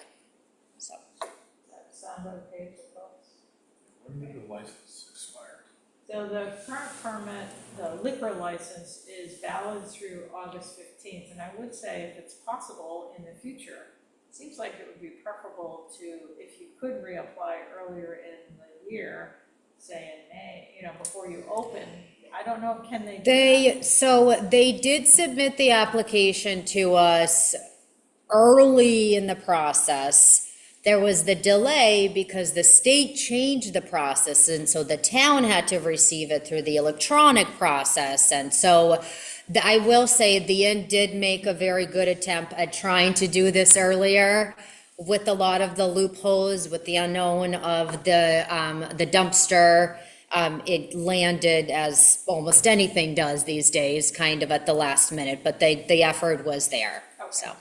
So. Does that sound okay to folks? When did the license expire? So the current permit, the liquor license, is valid through August 15th, and I would say if it's possible in the future, it seems like it would be preferable to, if you could reapply earlier in the year, say in May, before you open. I don't know, can they do that? So they did submit the application to us early in the process. there was the delay because the state changed the process, and so the town had to receive it through the electronic process. And so I will say the inn did make a very good attempt at trying to do this earlier with a lot of the loopholes, with the unknown of the dumpster. It landed, as almost anything does these days, kind of at the last minute, but the effort was there, so.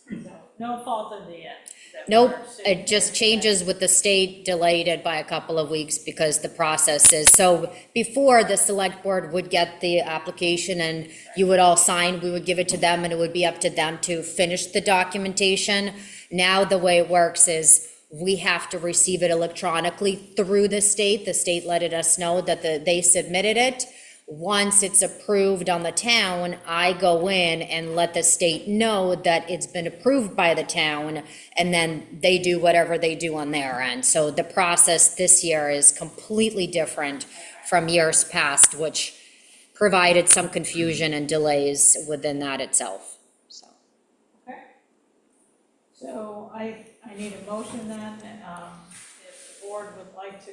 So, no fault in the end. that Nope, we're sitting it just here today. changes with the state, delayed it by a couple of weeks because the process is, so before the select board would get the application and you would all sign, we would give it to them and it would be up to them to finish the documentation. Now, the way it works is we have to receive it electronically through the state letting us know that they submitted it. Once it's approved on the town, I go in and let the state know that it's been approved by the town, and then they do whatever they do on their end. So the process this year is completely different from years past, which provided some confusion and delays within that itself, so. Okay. So I need a motion then, if the board would like to,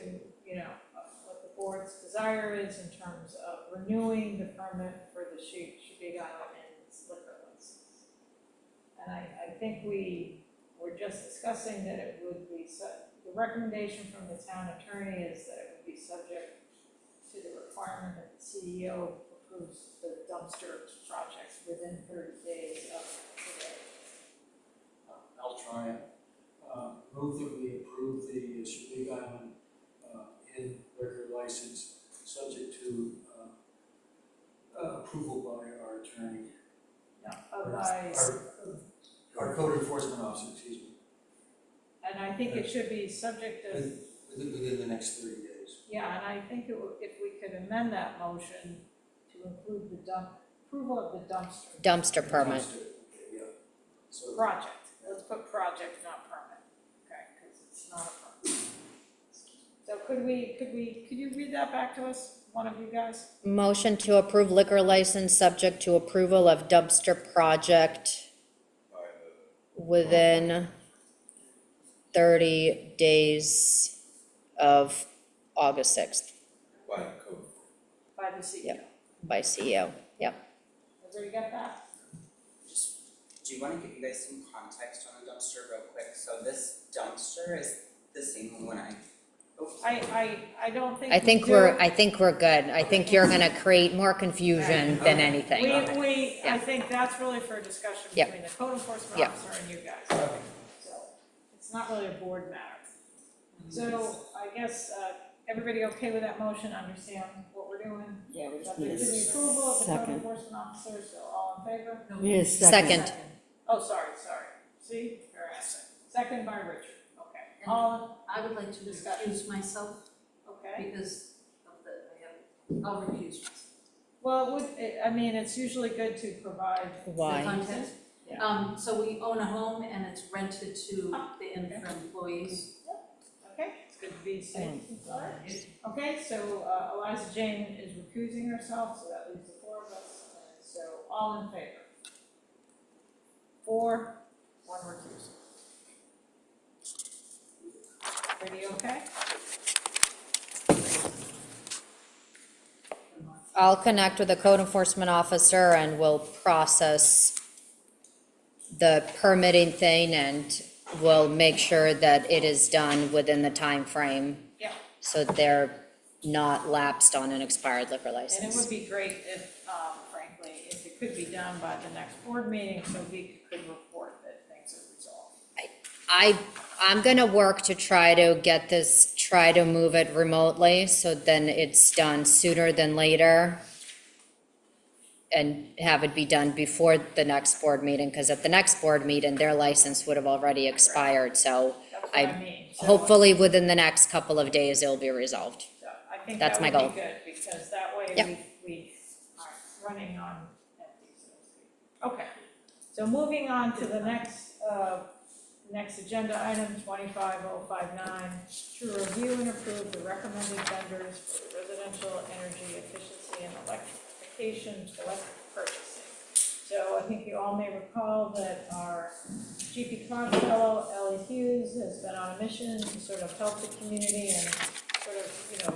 what the board's desire is in terms of renewing the permit for the Big Island Inn's liquor license. And I think we were just discussing that it would be, the recommendation from the town attorney is that it would be subject to the requirement that the CEO approves the dumpster project within 30 days of today. I'll try it. Move that we approve the Big Island Inn liquor license, subject to approval by our attorney. Our code enforcement officer, excuse me, And I think it should be subject to, within the next 30 days. yeah, and I think if we could amend that motion to include the approval of the Dumpster permit. Okay, yeah. So, project. Let's put project, not permit, okay, because it's not a permit. So could you read that back to us, one of you guys? Motion to approve liquor license subject to approval of dumpster project by the within 30 days of August 6th by the code. By the CEO. Yep. by CEO. Yep. Everybody get that? Just, do you wanna give you guys some context on the dumpster real quick? So this dumpster is the same one I don't think I we think do. we're good. I think you're gonna create more confusion than anything. I Yeah. think that's really for a discussion Yep. between the code enforcement Yep. officer and you guys. So, it's not really a board matter. So, I guess, everybody okay with that motion, understand what we're doing? Yeah, we just Subject need to a the approval of the code second. enforcement officer, so all in favor? We need a second. Second. Oh, sorry, see, you're asking. Second by Richard, okay. And All, I would like to recuse myself okay. because of I'll recuse myself. Well, it's usually good to provide. Why? The content. Yeah. So we own a home and it's rented to the inn for employees. Okay, it's good to be safe. Okay, so Eliza Jane is recusing herself, so that leaves the four of us, and so all in favor? 4, 1 recusal. Everybody okay? I'll connect with the code enforcement officer and we'll process the permitting thing and we'll make sure that it is done within the time frame. Yeah. So they're not lapsed on an expired liquor And it license. would be great if, frankly, if it could be done by the next board meeting, so we could report that things are resolved. I'm gonna work to try to move it remotely, so then it's done sooner than later. And have it be done before the next board meeting, because at the next board meeting, their license would have already expired, so That's what I mean. So- hopefully within the next couple of days, it'll be resolved. So I think That's that my would be goal. good, because that way Yep. we are running on empty, so to speak. Okay, so moving on to the next agenda item, 25059, to review and approve the recommended vendors for the residential energy efficiency and electrification electric purchasing. So I think you all may recall that our GP Cog Fellow, Ellie Hughes, has been on a mission to sort of help the community and sort of,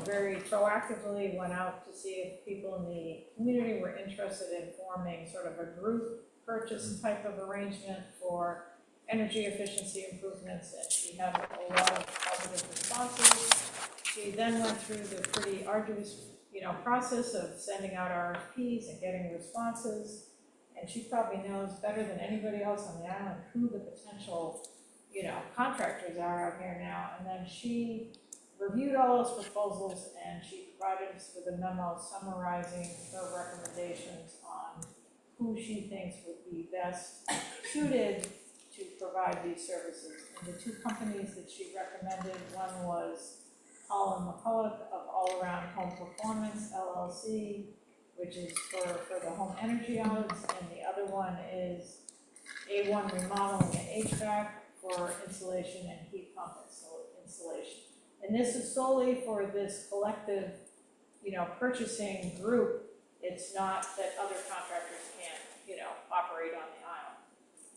very proactively went out to see if people in the community were interested in forming sort of a group purchase type of arrangement for energy efficiency improvements, and she had a lot of positive responses. She then went through the pretty arduous, process of sending out RFPs and getting responses. And she probably knows better than anybody else on the island who the potential, contractors are out here now. And then she reviewed all those proposals and she provided us with a memo summarizing her recommendations on who she thinks would be best suited to provide these services. And the two companies that she recommended, one was Colin McCulloch of All Around Home Performance LLC, which is for the home energy audits, and the other one is A1 Remodeling and HVAC for insulation and heat pump installation. And this is solely for this collective, purchasing group. It's not that other contractors can't, operate on the island.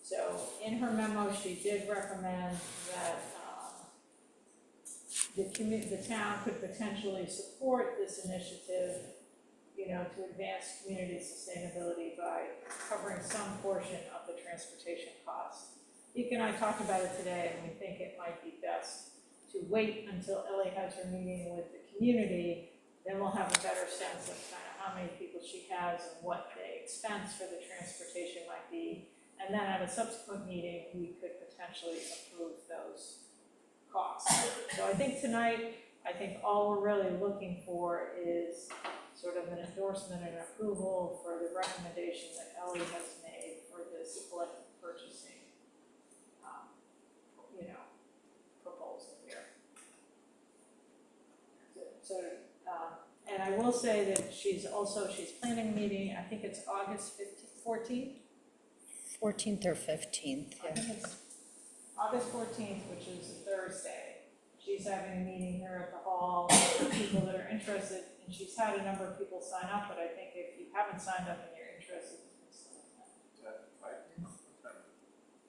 So in her memo, she did recommend that the town could potentially support this initiative, to advance community sustainability by covering some portion of the transportation costs. Deke and I talked about it today, and we think it might be best to wait until Ellie has her meeting with the community. Then we'll have a better sense of kind of how many people she has and what the expense for the transportation might be. And then at a subsequent meeting, we could potentially approve those costs. So I think tonight, all we're really looking for is sort of an endorsement and approval for the recommendation that Ellie has made for this collective purchasing, proposal here. So, and I will say that she's planning a meeting, I think it's August 14th? 14th or 15th, I think it's August 14th, which is a Thursday. She's having a meeting here at the hall for people that are interested, and she's had a number of people sign up, but I think if you haven't signed up and you're interested, you can still attend. Is that 5 p.m.? What time?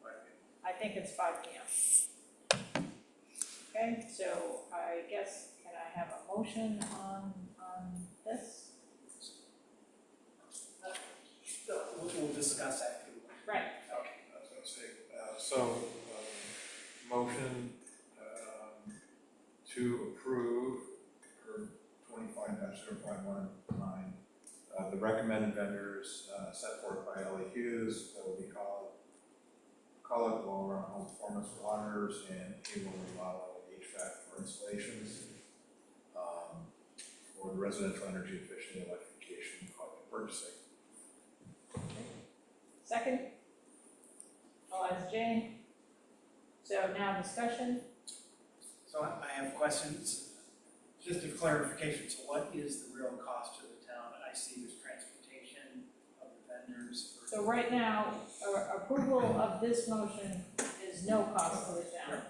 5 p.m. I think it's 5 p.m. Okay, so I guess, can I have a motion on this? We'll discuss after. Right. Okay. I was gonna say, motion to approve per 25-0519, the recommended vendors set forth by Ellie Hughes. That will be call it All Around Home Performance for auditors and A1 Remodel HVAC for installations, for the residential energy efficient electrification collective purchasing. Second? I'll ask Jane. So now discussion. So I have questions, just a clarification, so what is the real cost to the town? I see there's transportation of the vendors. So right now, approval of this motion is no cost to the town.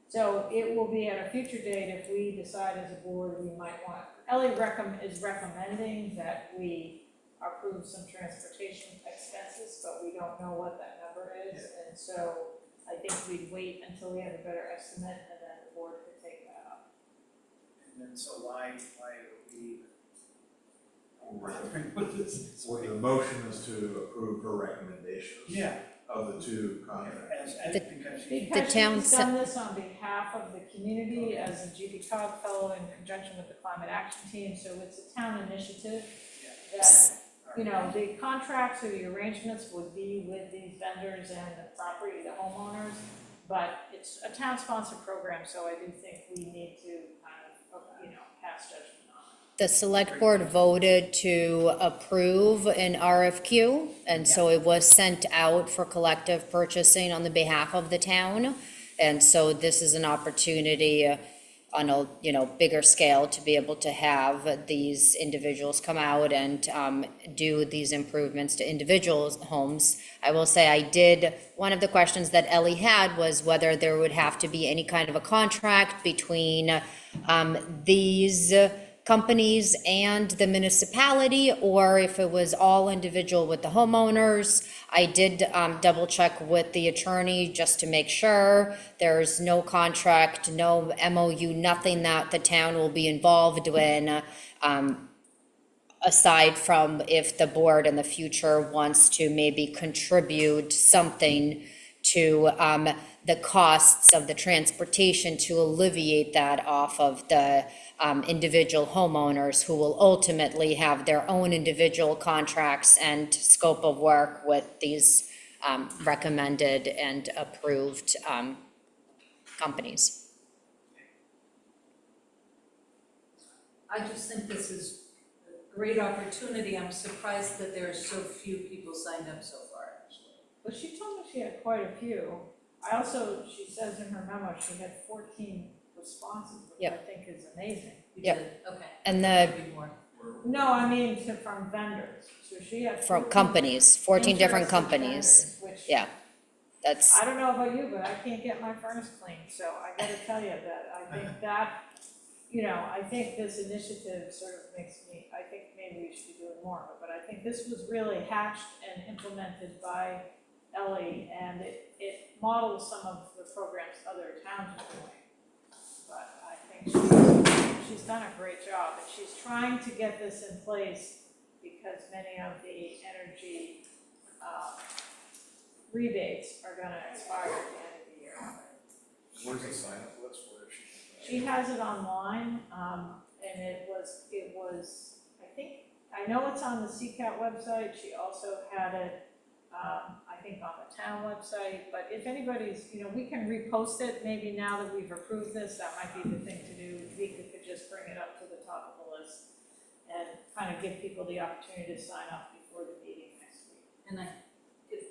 So it will be at a future date if we decide as a board we might want, Ellie is recommending that we approve some transportation expenses, but we don't know what that number is. And so I think we'd wait until we have a better estimate and then the board could take that up. And then, so why are we bothering with this? Well, the motion is to approve her recommendations Yeah. of the two contractors. Because Because town she's done this on behalf of the community as a GP Cog Fellow in conjunction with the Climate Action Team, so it's a town initiative that, the contracts or the arrangements would be with these vendors and the property, the homeowners, but it's a town-sponsored program, so I do think we need to kind of, pass judgment on it. The select board voted to approve an RFQ, and so it was sent out for collective purchasing on the behalf of the town. And so this is an opportunity on a, bigger scale to be able to have these individuals come out and do these improvements to individuals' homes. I will say one of the questions that Ellie had was whether there would have to be any kind of a contract between these companies and the municipality, or if it was all individual with the homeowners. I did double check with the attorney just to make sure. There's no contract, no MOU, nothing that the town will be involved in, aside from if the board in the future wants to maybe contribute something to the costs of the transportation to alleviate that off of the individual homeowners, who will ultimately have their own individual contracts and scope of work with these recommended and approved companies. I just think this is a great opportunity. I'm surprised that there are so few people signed up so far, actually. But she told me she had quite a few. I also, she says in her memo, she had 14 responses, which I think is amazing. You Yep. did? Okay. And Maybe more. No, I mean from vendors, so she had. from 14 companies, 14 different interested companies. vendors, which Yeah, that's, I don't know about you, but I can't get my furnace cleaned, so I gotta tell you that I think that, I think this initiative sort of makes me, I think maybe we should be doing more of it, but I think this was really hatched and implemented by Ellie, and it models some of the programs other towns are doing. But I think she's done a great job, and she's trying to get this in place because many of the energy rebates are gonna expire at the end of the year. Where's the sign up list, where is she? She has it online, and it was, I know it's on the CCAT website. She also had it, I think on the town website, but if anybody's, we can repost it, maybe now that we've approved this, that might be the thing to do. Vika could just bring it up to the top of the list and kind of give people the opportunity to sign up before the meeting next week.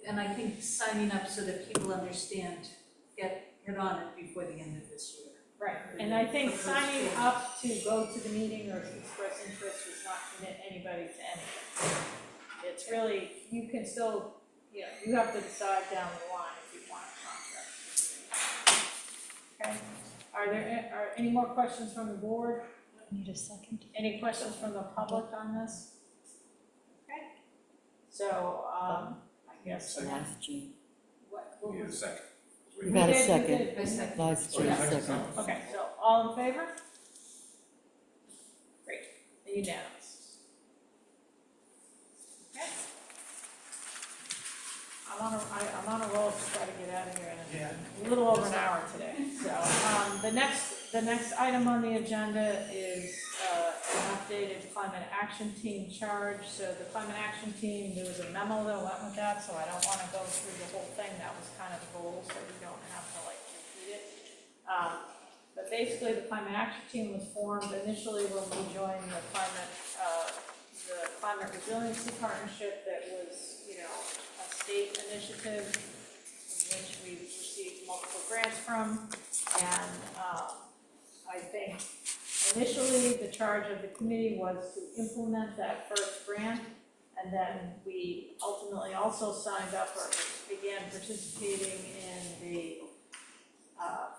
And I think signing up so that people understand, get on it before the end of this year. Right, and I think signing up to go to the meeting or to express interest does not commit anybody to anything. It's really, you can still, you have to decide down the line if you want a contract. Okay, are any more questions from the board? need a second. Any questions from the public on this? Okay, so, I guess. What Need a was? second. We got a did, second. we did. Last Oh, year, yeah. second. Okay, so all in favor? Great, unanimous. Okay. I'm on a roll to try to get out of here in a little over an hour today. So, the next item on the agenda is, an updated climate action team charge. So the climate action team, there was a memo that went with that, so I don't wanna go through the whole thing. That was kind of the goal, so we don't have to repeat it. But basically, the climate action team was formed initially when we joined the climate resiliency partnership that was, a state initiative in which we received multiple grants from. And, I think initially the charge of the committee was to implement that first grant. And then we ultimately also signed up or began participating in the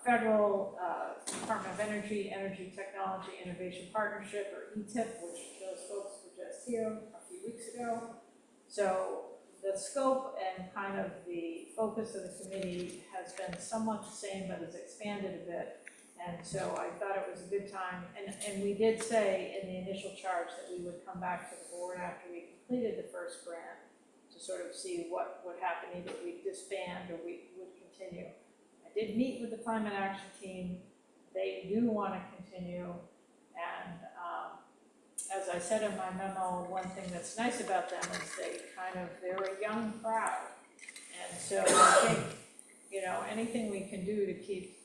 federal Department of Energy Technology Innovation Partnership, or ETIP, which those folks were just here a few weeks ago. So the scope and kind of the focus of the committee has been somewhat the same, but has expanded a bit. And so I thought it was a good time, and we did say in the initial charge that we would come back to the board after we completed the first grant to sort of see what would happen, either we'd disband or we would continue. I did meet with the climate action team. They do want to continue, and as I said in my memo, one thing that's nice about them is they're a young crowd. And so I think, anything we can do to keep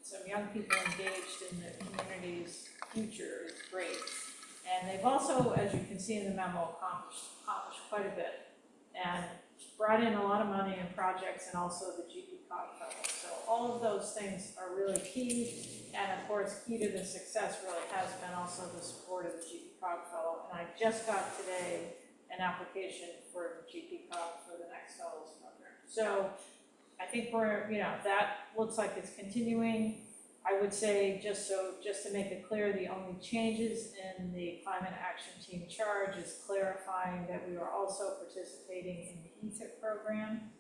some young people engaged in the community's future is great. And they've also, as you can see in the memo, accomplished quite a bit, and brought in a lot of money in projects, and also the GP-COG fellows. So all of those things are really key, and of course, key to the success really has been also the support of the GP-COG fellow. And I just got today an application for GP-COG for the next fellows program. So I think that looks like it's continuing. I would say, just to make it clear, the only changes in the climate action team charge is clarifying that we are also participating in the ETIP program.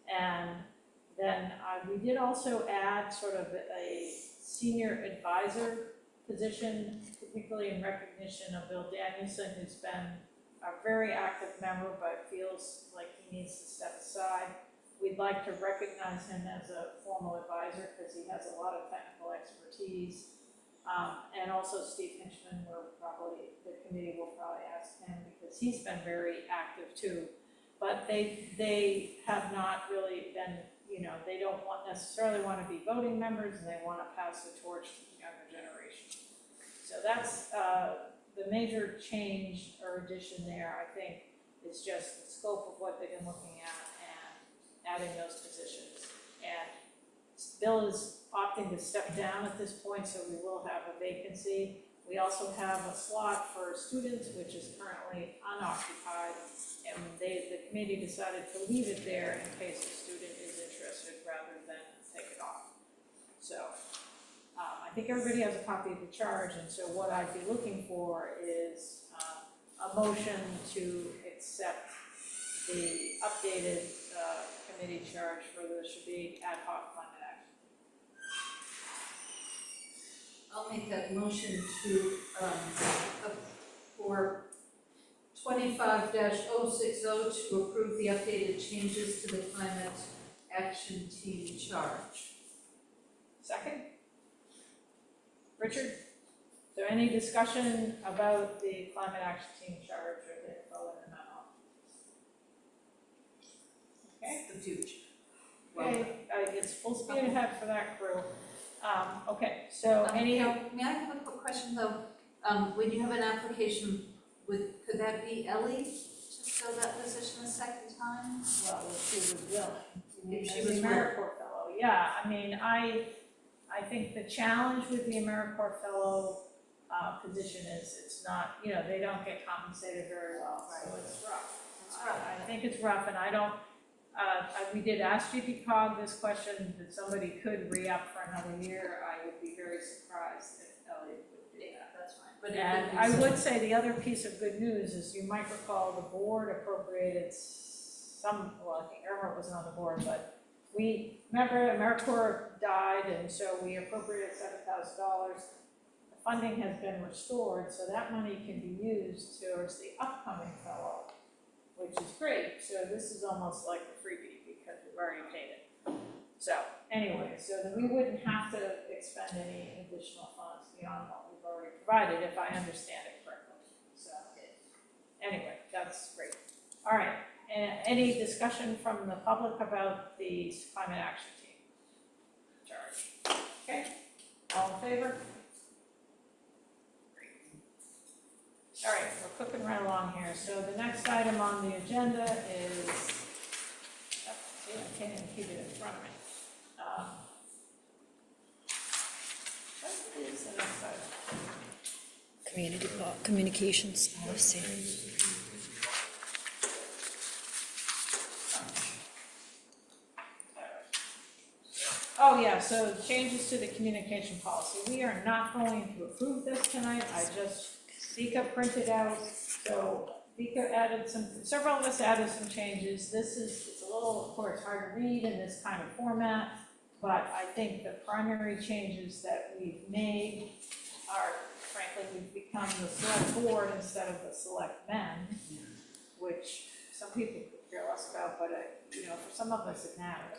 And then we did also add sort of a senior advisor position, particularly in recognition of Bill Danielson, who's been a very active member but feels like he needs to step aside. We'd like to recognize him as a formal advisor because he has a lot of technical expertise. And also Steve Hinchman, the committee will probably ask him because he's been very active too. But they have not really been, they don't necessarily want to be voting members, and they want to pass the torch to the younger generation. So that's the major change or addition there, I think, is just the scope of what they've been looking at and adding those positions. And Bill is opting to step down at this point, so we will have a vacancy. We also have a slot for students, which is currently unoccupied, and the committee decided to leave it there in case a student is interested rather than take it off. So I think everybody has a copy of the charge, and so what I'd be looking for is a motion to accept the updated committee charge for the Shabig ad hoc climate action. I'll make that motion to, for 25-060 to approve the updated changes to the climate action team charge. Second? Richard? Is there any discussion about the climate action team charge or the info in the memo? Okay. The future. Okay, it's full speed ahead for that crew. Okay, so any, May I have a quick question though? When you have an application, could that be Ellie to fill that position a second time? well, if she was willing. If she As was the AmeriCorps fellow, yeah, I mean, I think the challenge with the AmeriCorps fellow position is it's not, they don't get compensated very well, so it's rough. It's rough. I think it's rough, and I don't, we did ask GP-COG this question, that somebody could re-up for another year. I would be very surprised if Elliot would do that. That's fine. But it And could be I some- would say the other piece of good news is you might recall the board appropriated I think Irma wasn't on the board, but we, remember AmeriCorps died, and so we appropriated $7,000. The funding has been restored, so that money can be used towards the upcoming fellow, which is great. So this is almost like a freebie because we've already paid it. So anyway, so that we wouldn't have to expend any additional funds beyond what we've already provided, if I understand it correctly. So anyway, that's great. All right, any discussion from the public about the climate action team charge? Okay, all in favor? All right, we're cooking right along here. So the next item on the agenda is, see, I can't even keep it in front of me. What is the next item? Communications policy. Oh, yeah, so changes to the communication policy. We are not going to approve this tonight. Vika printed out, so Vika added several of us added some changes. It's a little, of course, hard to read in this kind of format, but I think the primary changes that we've made are, frankly, we've become the select board instead of the select men, which some people could care less about, but for some of us it matters.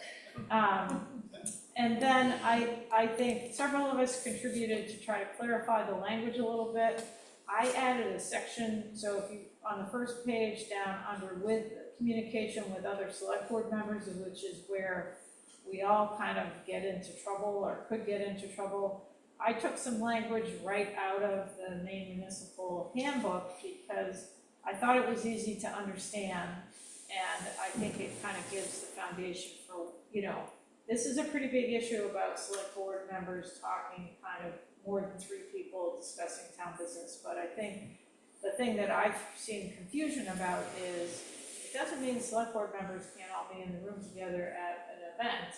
And then I think several of us contributed to try to clarify the language a little bit. I added a section, so if you, on the first page down under with communication with other select board members, which is where we all kind of get into trouble or could get into trouble. I took some language right out of the Maine Municipal Handbook because I thought it was easy to understand, and I think it kind of gives the foundation for, this is a pretty big issue about select board members talking kind of more than 3 people discussing town business, but I think the thing that I've seen confusion about is it doesn't mean select board members can't all be in the room together at an event.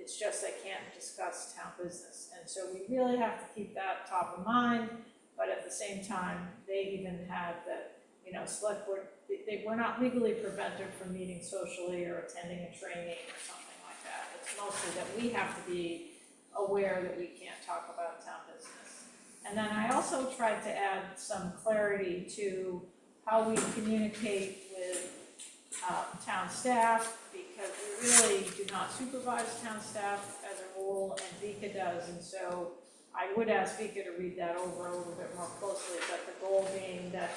It's just they can't discuss town business. And so we really have to keep that top of mind, but at the same time, they even have that, select board, they were not legally prevented from meeting socially or attending a training or something like that. It's mostly that we have to be aware that we can't talk about town business. And then I also tried to add some clarity to how we communicate with town staff, because we really do not supervise town staff as a rule, and Vika does, and so I would ask Vika to read that over a little bit more closely, but the goal being that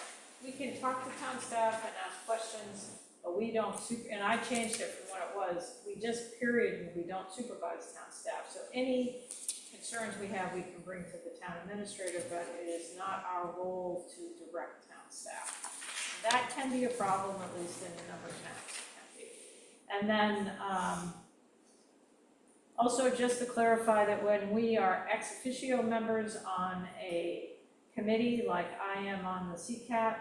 we can talk to town staff and ask questions, but we don't and I changed it from what it was, we just period, we don't supervise town staff, so any concerns we have, we can bring to the town administrator, but it is not our role to direct town staff. That can be a problem, at least in a number of towns, it can be. And then, also just to clarify that when we are ex officio members on a committee, like I am on the CCAT,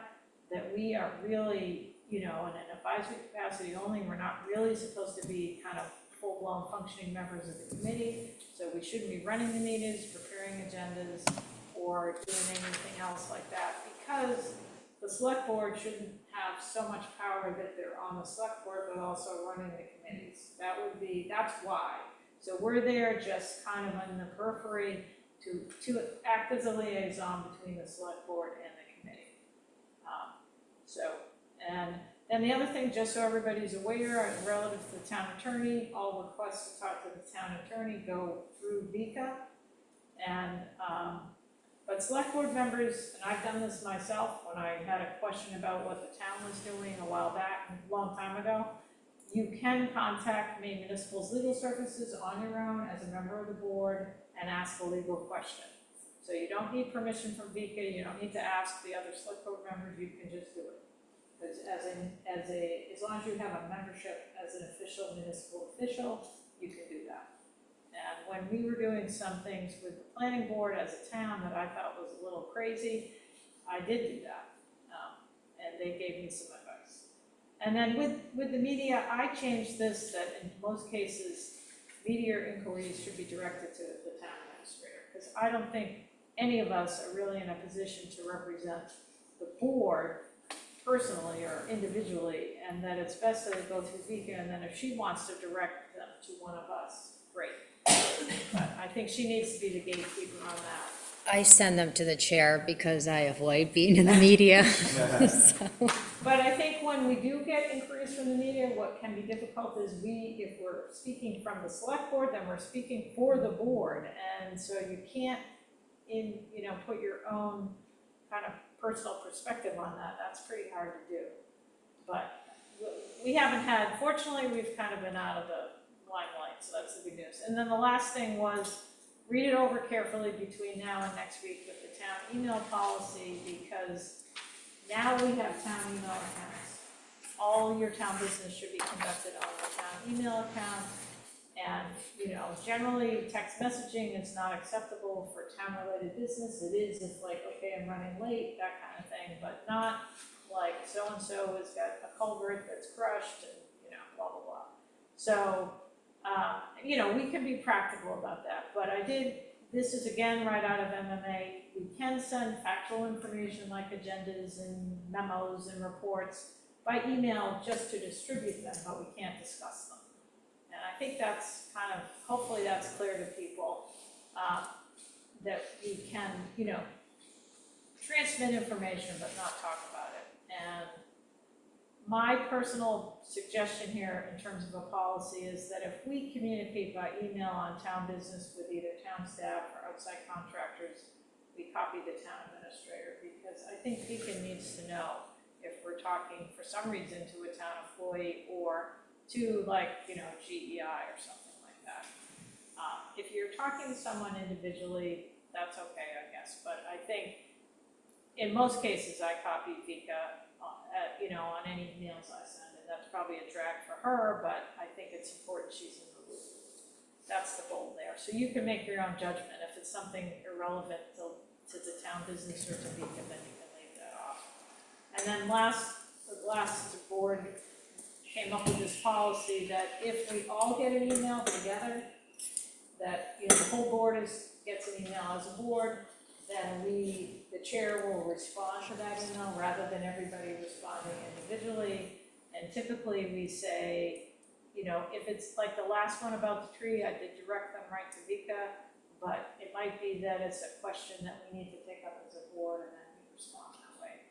that we are really, in an advisory capacity only, we're not really supposed to be kind of full-blown functioning members of the committee, so we shouldn't be running the meetings, preparing agendas, or doing anything else like that, because the select board shouldn't have so much power that they're on the select board, but also running the committees. That's why. So we're there just kind of in the periphery to act as a liaison between the select board and the committee. And then the other thing, just so everybody's aware, relative to the town attorney, all requests to talk to the town attorney go through Vika. And, but select board members, and I've done this myself when I had a question about what the town was doing a while back, a long time ago, you can contact Maine Municipal's Legal Services on your own as a member of the board and ask a legal question. So you don't need permission from Vika, you don't need to ask the other select board members, you can just do it. Because as long as you have a membership as an official municipal official, you can do that. And when we were doing some things with the planning board as a town that I thought was a little crazy, I did do that. And they gave me some advice. And then with the media, I changed this, that in most cases, media inquiries should be directed to the town administrator. Because I don't think any of us are really in a position to represent the board personally or individually, and that it's best that it go through Vika, and then if she wants to direct them to one of us, great. But I think she needs to be the gatekeeper on that. I send them to the chair because I avoid being in the media. So, But I think when we do get inquiries from the media, what can be difficult is if we're speaking from the select board, then we're speaking for the board, and so you can't put your own kind of personal perspective on that. That's pretty hard to do. But we haven't had, fortunately, we've kind of been out of the limelight, so that's the good news. And then the last thing was, read it over carefully between now and next week with the town email policy, because now we have town email accounts. All your town business should be conducted on the town email account. And, generally text messaging is not acceptable for town-related business. It is if like, okay, I'm running late, that kind of thing, but not like so-and-so has got a culvert that's crushed and, blah, blah, blah. So, we can be practical about that, but this is again right out of MMA. We can send factual information like agendas and memos and reports by email just to distribute them, but we can't discuss them. And I think that's hopefully that's clear to people, that we can, transmit information but not talk about it. And my personal suggestion here in terms of a policy is that if we communicate by email on town business with either town staff or outside contractors, we copy the town administrator, because I think Beacon needs to know if we're talking for some reason to a town employee or to GEI or something like that. If you're talking to someone individually, that's okay, I guess, but I think in most cases I copy Vika on any emails I send, and that's probably a drag for her, but I think it's important she's in the loop. That's the goal there. So you can make your own judgment. If it's something irrelevant to the town business or to Vika, then you can leave that off. And then the last board came up with this policy that if we all get an email together, that, the whole board gets an email as a board, then the chair will respond to that email rather than everybody responding individually. And typically we say, if it's like the last one about the tree, I did direct them right to Vika, but it might be that it's a question that we need to take up as a board and then we respond that way.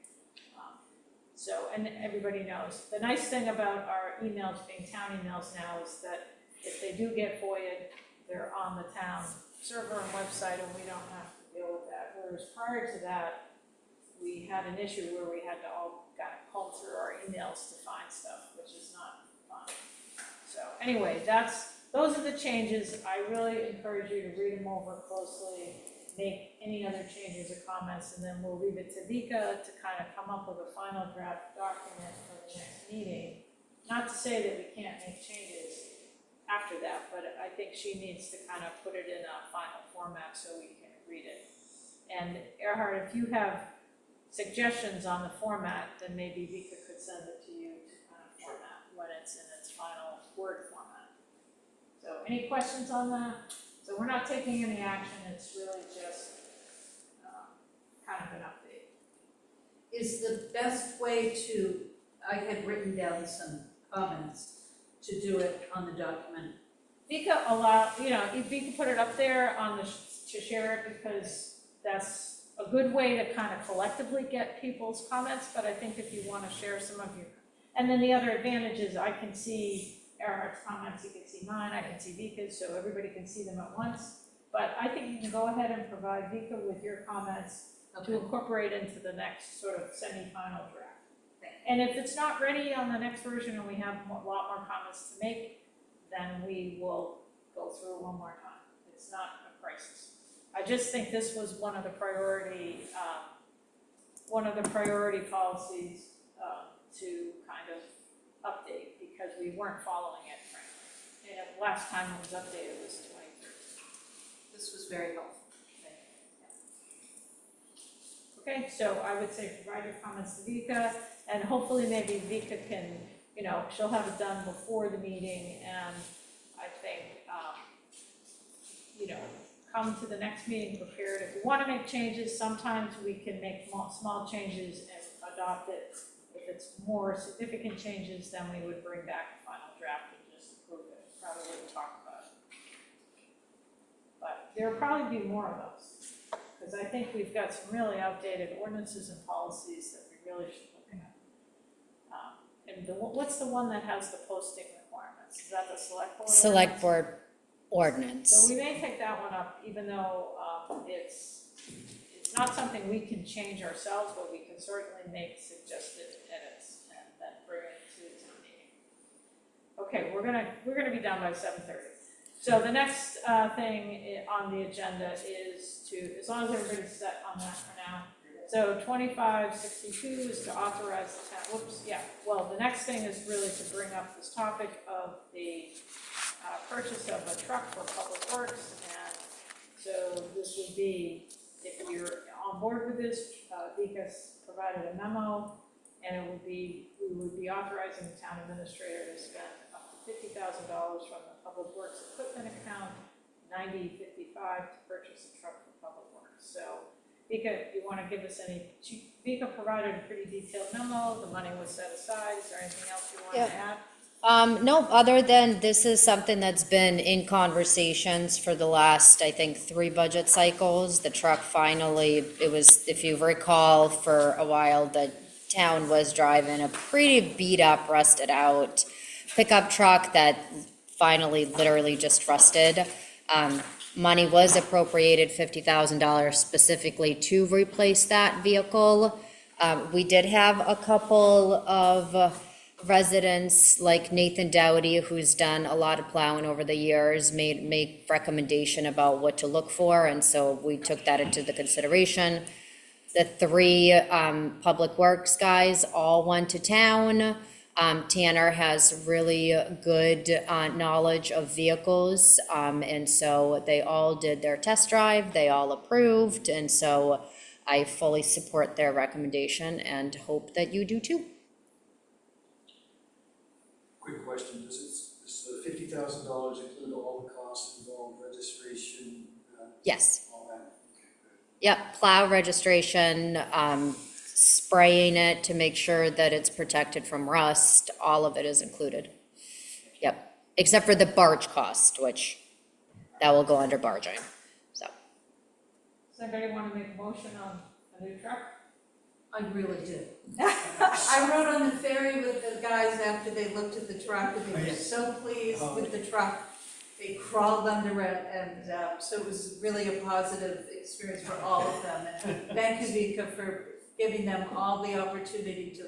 And everybody knows. The nice thing about our emails being town emails now is that if they do get FOIA'd, they're on the town server and website and we don't have to deal with that. Whereas prior to that, we had an issue where we had to all kind of comb through our emails to find stuff, which is not fun. So anyway, those are the changes. I really encourage you to read them over closely, make any other changes or comments, and then we'll leave it to Vika to kind of come up with a final draft document for the next meeting. Not to say that we can't make changes after that, but I think she needs to kind of put it in a final format so we can read it. And Erhard, if you have suggestions on the format, then maybe Vika could send it to you to kind of format when it's in its final Word format. So any questions on that? So we're not taking any action, it's really just kind of an update. Is the best way to, I had written down some comments, to do it on the document? Vika Vika put it up there to share it because that's a good way to kind of collectively get people's comments, but I think if you want to share some of your, and then the other advantage is I can see Erhard's comments, you can see mine, I can see Vika's, so everybody can see them at once. But I think you can go ahead and provide Vika with your comments to incorporate into the next sort of semi-final draft. And if it's not ready on the next version and we have a lot more comments to make, then we will go through it one more time. It's not a crisis. I just think this was one of the priority policies to kind of update because we weren't following it, frankly. And the last time it was updated was 2013. This was very helpful. Okay, so I would say provide your comments to Vika, and hopefully maybe Vika can, she'll have it done before the meeting, and I think, come to the next meeting prepared. If we want to make changes, sometimes we can make small changes and adopt it. If it's more significant changes, then we would bring back a final draft and just approve it, probably wouldn't talk about it. But there'll probably be more of those. Because I think we've got some really outdated ordinances and policies that we really should look at. What's the one that has the posting requirements? Is that the select board? Select board ordinance. So we may take that one up, even though it's not something we can change ourselves, but we can certainly make suggested edits and then bring it to the meeting. Okay, we're gonna be done by 7:30. So the next thing on the agenda is as long as everybody's set on that for now. So 2562 is to authorize the town, the next thing is really to bring up this topic of the purchase of a truck for public works. And so this would be, if you're on board with this, Vika's provided a memo, and we would be authorizing the town administrator to spend up to $50,000 from the Public Works Equipment Account, $90.55 to purchase a truck for Public Works. So, Vika, you want to give us Vika provided a pretty detailed memo, the money was set aside, is there anything else you want to add? No, other than this is something that's been in conversations for the last, I think, 3 budget cycles. The truck finally, it was, if you recall, for a while, the town was driving a pretty beat up, rusted out pickup truck that finally literally just rusted. Money was appropriated, $50,000 specifically to replace that vehicle. We did have a couple of residents like Nathan Dowdy, who's done a lot of plowing over the years, make recommendation about what to look for, and so we took that into the consideration. The 3 public works guys all went to town. Tanner has really good knowledge of vehicles, and so they all did their test drive, they all approved, and so I fully support their recommendation and hope that you do too. Quick question, does Does the $50,000 include all the costs involved, registration, Yes. all that? Okay, good. Yep, plow registration, spraying it to make sure that it's protected from rust, all of it is included. Yep, except for the barge cost, which that will go under barging, so. Does anybody want to make a motion on a new truck? I really do. I rode on the ferry with the guys after they looked at the truck, and they were so pleased with the truck. They crawled under it, and so it was really a positive experience for all of them. And thank you, Vika, for giving them all the opportunity to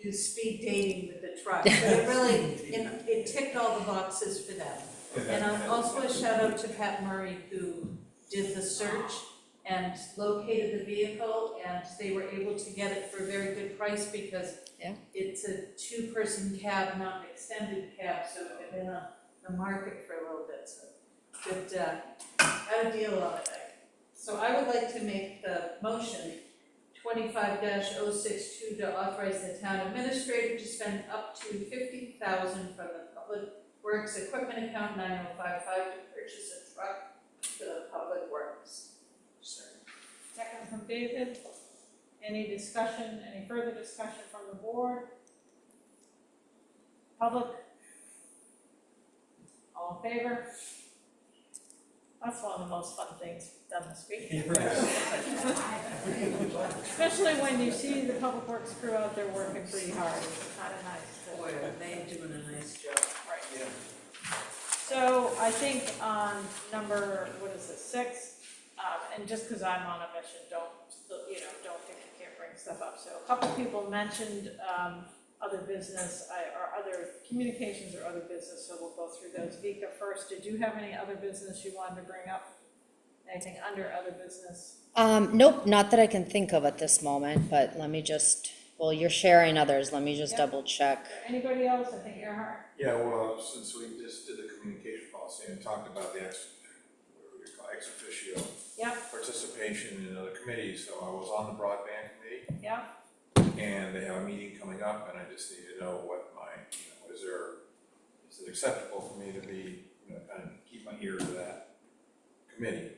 do speed dating with the truck. But it really, it ticked all the boxes for them. And also a shout out to Pat Murray, who did the search and located the vehicle, and they were able to get it for a very good price because Yeah. it's a two-person cab, not an extended cab, so it had been on the market for a little bit, so good, got a deal on it. So I would like to make the motion 25-062 to authorize the town administrator to spend up to $50,000 from the Public Works Equipment Account 9055 to purchase a truck for the Public Works. Second from David. Any discussion, any further discussion from the board? Public? All in favor? That's one of the most fun things done this week. Especially when you see the public works crew out there working pretty hard, it's kind of nice to. Boy, are they doing a nice job. Right. So I think on number, what is it, 6, and just because I'm on a mission, don't think you can't bring stuff up. So a couple people mentioned other business or other communications or other business, so we'll go through those. Vika first, did you have any other business you wanted to bring up? Anything under other business? Nope, not that I can think of at this moment, but let me just, well, you're sharing others, let me just Yep. double check. Anybody else? I think Earhart. Yeah, well, since we just did the communication policy and talked about the ex officio Yep, participation in other committees, so I was on the broadband committee, yep. and they have a meeting coming up, and I just need to know what my, is it acceptable for me to be, kind of keep my ear to that committee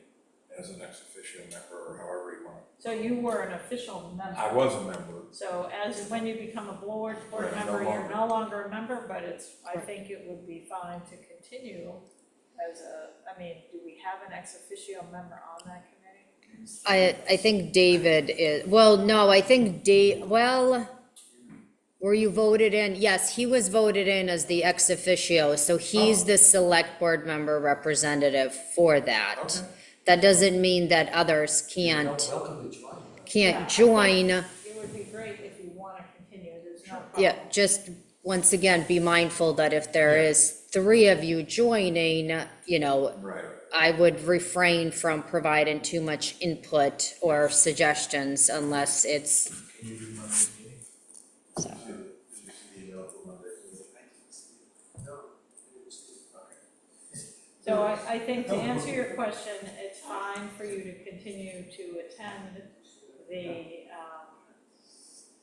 as an ex officio member, or however you want it. So you were an official member. I was a member. So when you become a board Right, no member, you're longer. no longer a member, but I think it would be fine to continue as do we have an ex officio member on that committee? I think David is, well, no, I think were you voted in? Yes, he was voted in as the ex officio, so he's the select board member representative for that. Okay. That doesn't mean that others You're can't welcome to join. can't join. It would be great if you want to continue, there's no problem. Yeah, just once again, be mindful that if there is 3 of you joining, Right. I would refrain from providing too much input or suggestions unless it's, Can you do Monday's meeting? so. Did you see the email for Monday's meeting? No, it was- Okay. So I think to answer your question, it's fine for you to continue to attend the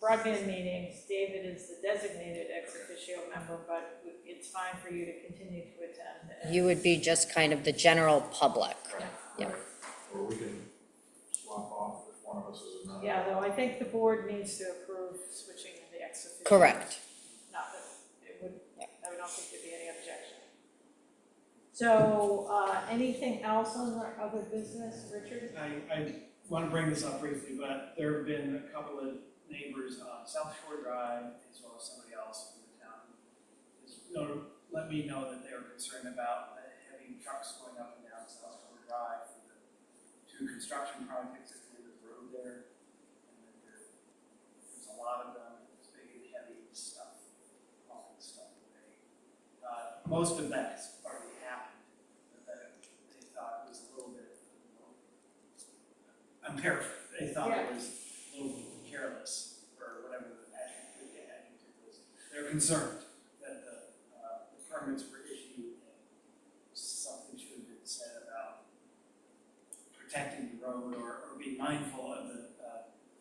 broadband meetings. David is the designated ex officio member, but it's fine for you to continue to attend. And You would be just kind of the general public. Yeah. Right. Or we can swap off if one of us is not. Yeah, though I think the board needs to approve switching to the ex officio. Correct. Not that it would, I don't think there'd be any objection. So, anything else on our other business, Richard? I want to bring this up briefly, but there have been a couple of neighbors on South Shore Drive, as well as somebody else in the town, let me know that they are concerned about the heavy trucks going up and down South Shore Drive for the 2 construction projects that clear the road there. And that there's a lot of them, it's big and heavy stuff, hauling stuff away. Most of that has already happened, but that they thought it was a little bit, I'm paraphrasing, they thought it was a little careless, or whatever the adjective was. They're concerned that the permits were issued and something should have been said about protecting the road or being mindful of the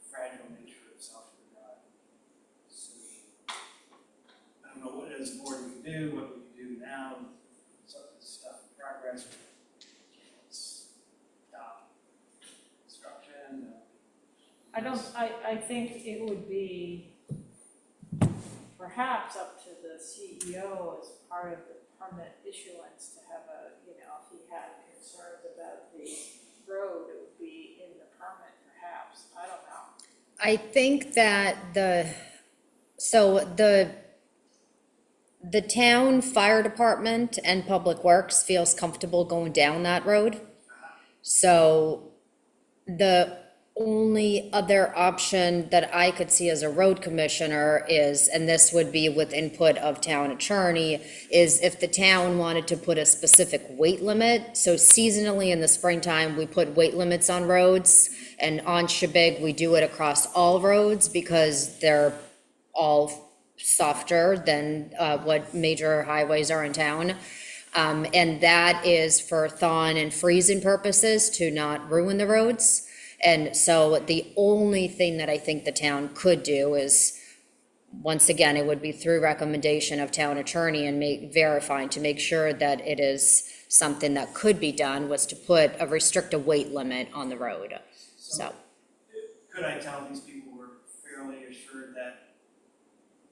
fragile nature of South Shore Drive. So, I don't know what as a board we can do, what we can do now, some of this stuff in progress. Stop construction. I think it would be perhaps up to the CEO as part of the permit issuance to have a, if he had concerns about the road, it would be in the permit perhaps, I don't know. I think that the town fire department and public works feels comfortable going down that road. So the only other option that I could see as a road commissioner is, and this would be with input of town attorney, is if the town wanted to put a specific weight limit. So seasonally in the springtime, we put weight limits on roads, and on Shebig, we do it across all roads because they're all softer than what major highways are in town. And that is for thawing and freezing purposes to not ruin the roads. And so the only thing that I think the town could do is, once again, it would be through recommendation of town attorney and verifying to make sure that it is something that could be done, was to put a restricted weight limit on the road. So Could I tell these people we're fairly assured that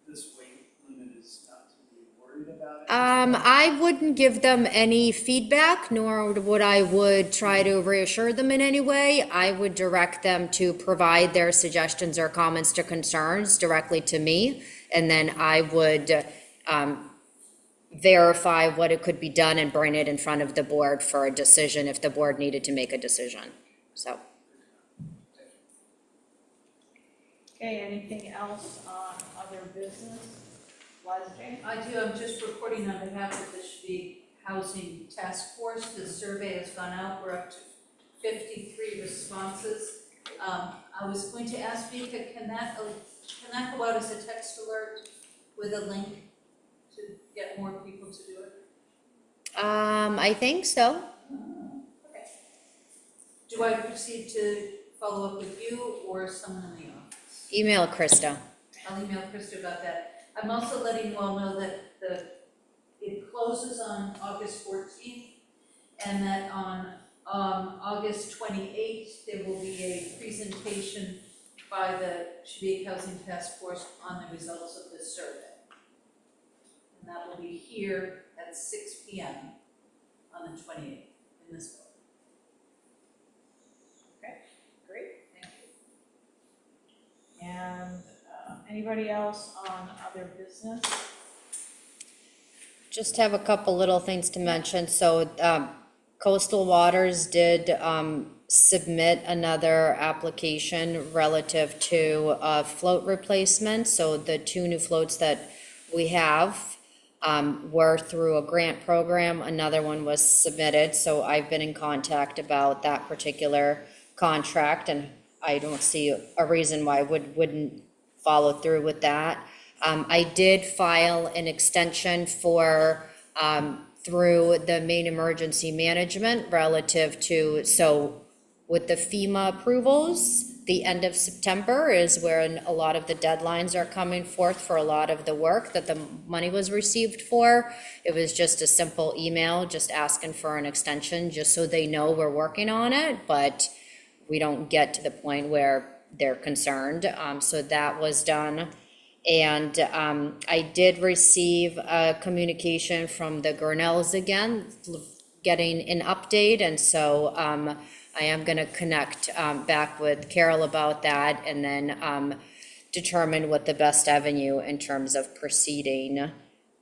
this weight limit is not to be worried about it? I wouldn't give them any feedback, nor would I try to reassure them in any way. I would direct them to provide their suggestions or comments or concerns directly to me, and then I would verify what it could be done and bring it in front of the board for a decision if the board needed to make a decision. So. Okay, anything else on other business? Leslie? I do, I'm just reporting on behalf of the Shebig Housing Task Force. The survey has gone out, we're up to 53 responses. I was going to ask Vika, can that go out as a text alert with a link to get more people to do it? I think so. Okay. Do I proceed to follow up with you or someone in the office? Email Krista. I'll email Krista about that. I'm also letting you all know that it closes on August 14th, and that on August 28th, there will be a presentation by the Shebig Housing Task Force on the results of this survey. And that will be here at 6 p.m. on the 28th in this building. Great, thank you. And anybody else on other business? Just have a couple little things to mention. So Coastal Waters did submit another application relative to float replacement. So the 2 new floats that we have were through a grant program. Another one was submitted. So I've been in contact about that particular contract, and I don't see a reason why I wouldn't follow through with that. I did file an extension for through the Maine Emergency Management relative to, so with the FEMA approvals, the end of September is when a lot of the deadlines are coming forth for a lot of the work that the money was received for. It was just a simple email, just asking for an extension, just so they know we're working on it, but we don't get to the point where they're concerned. So that was done. And I did receive a communication from the Gurnells again, getting an update. And so I am going to connect back with Carol about that, and then determine what the best avenue in terms of proceeding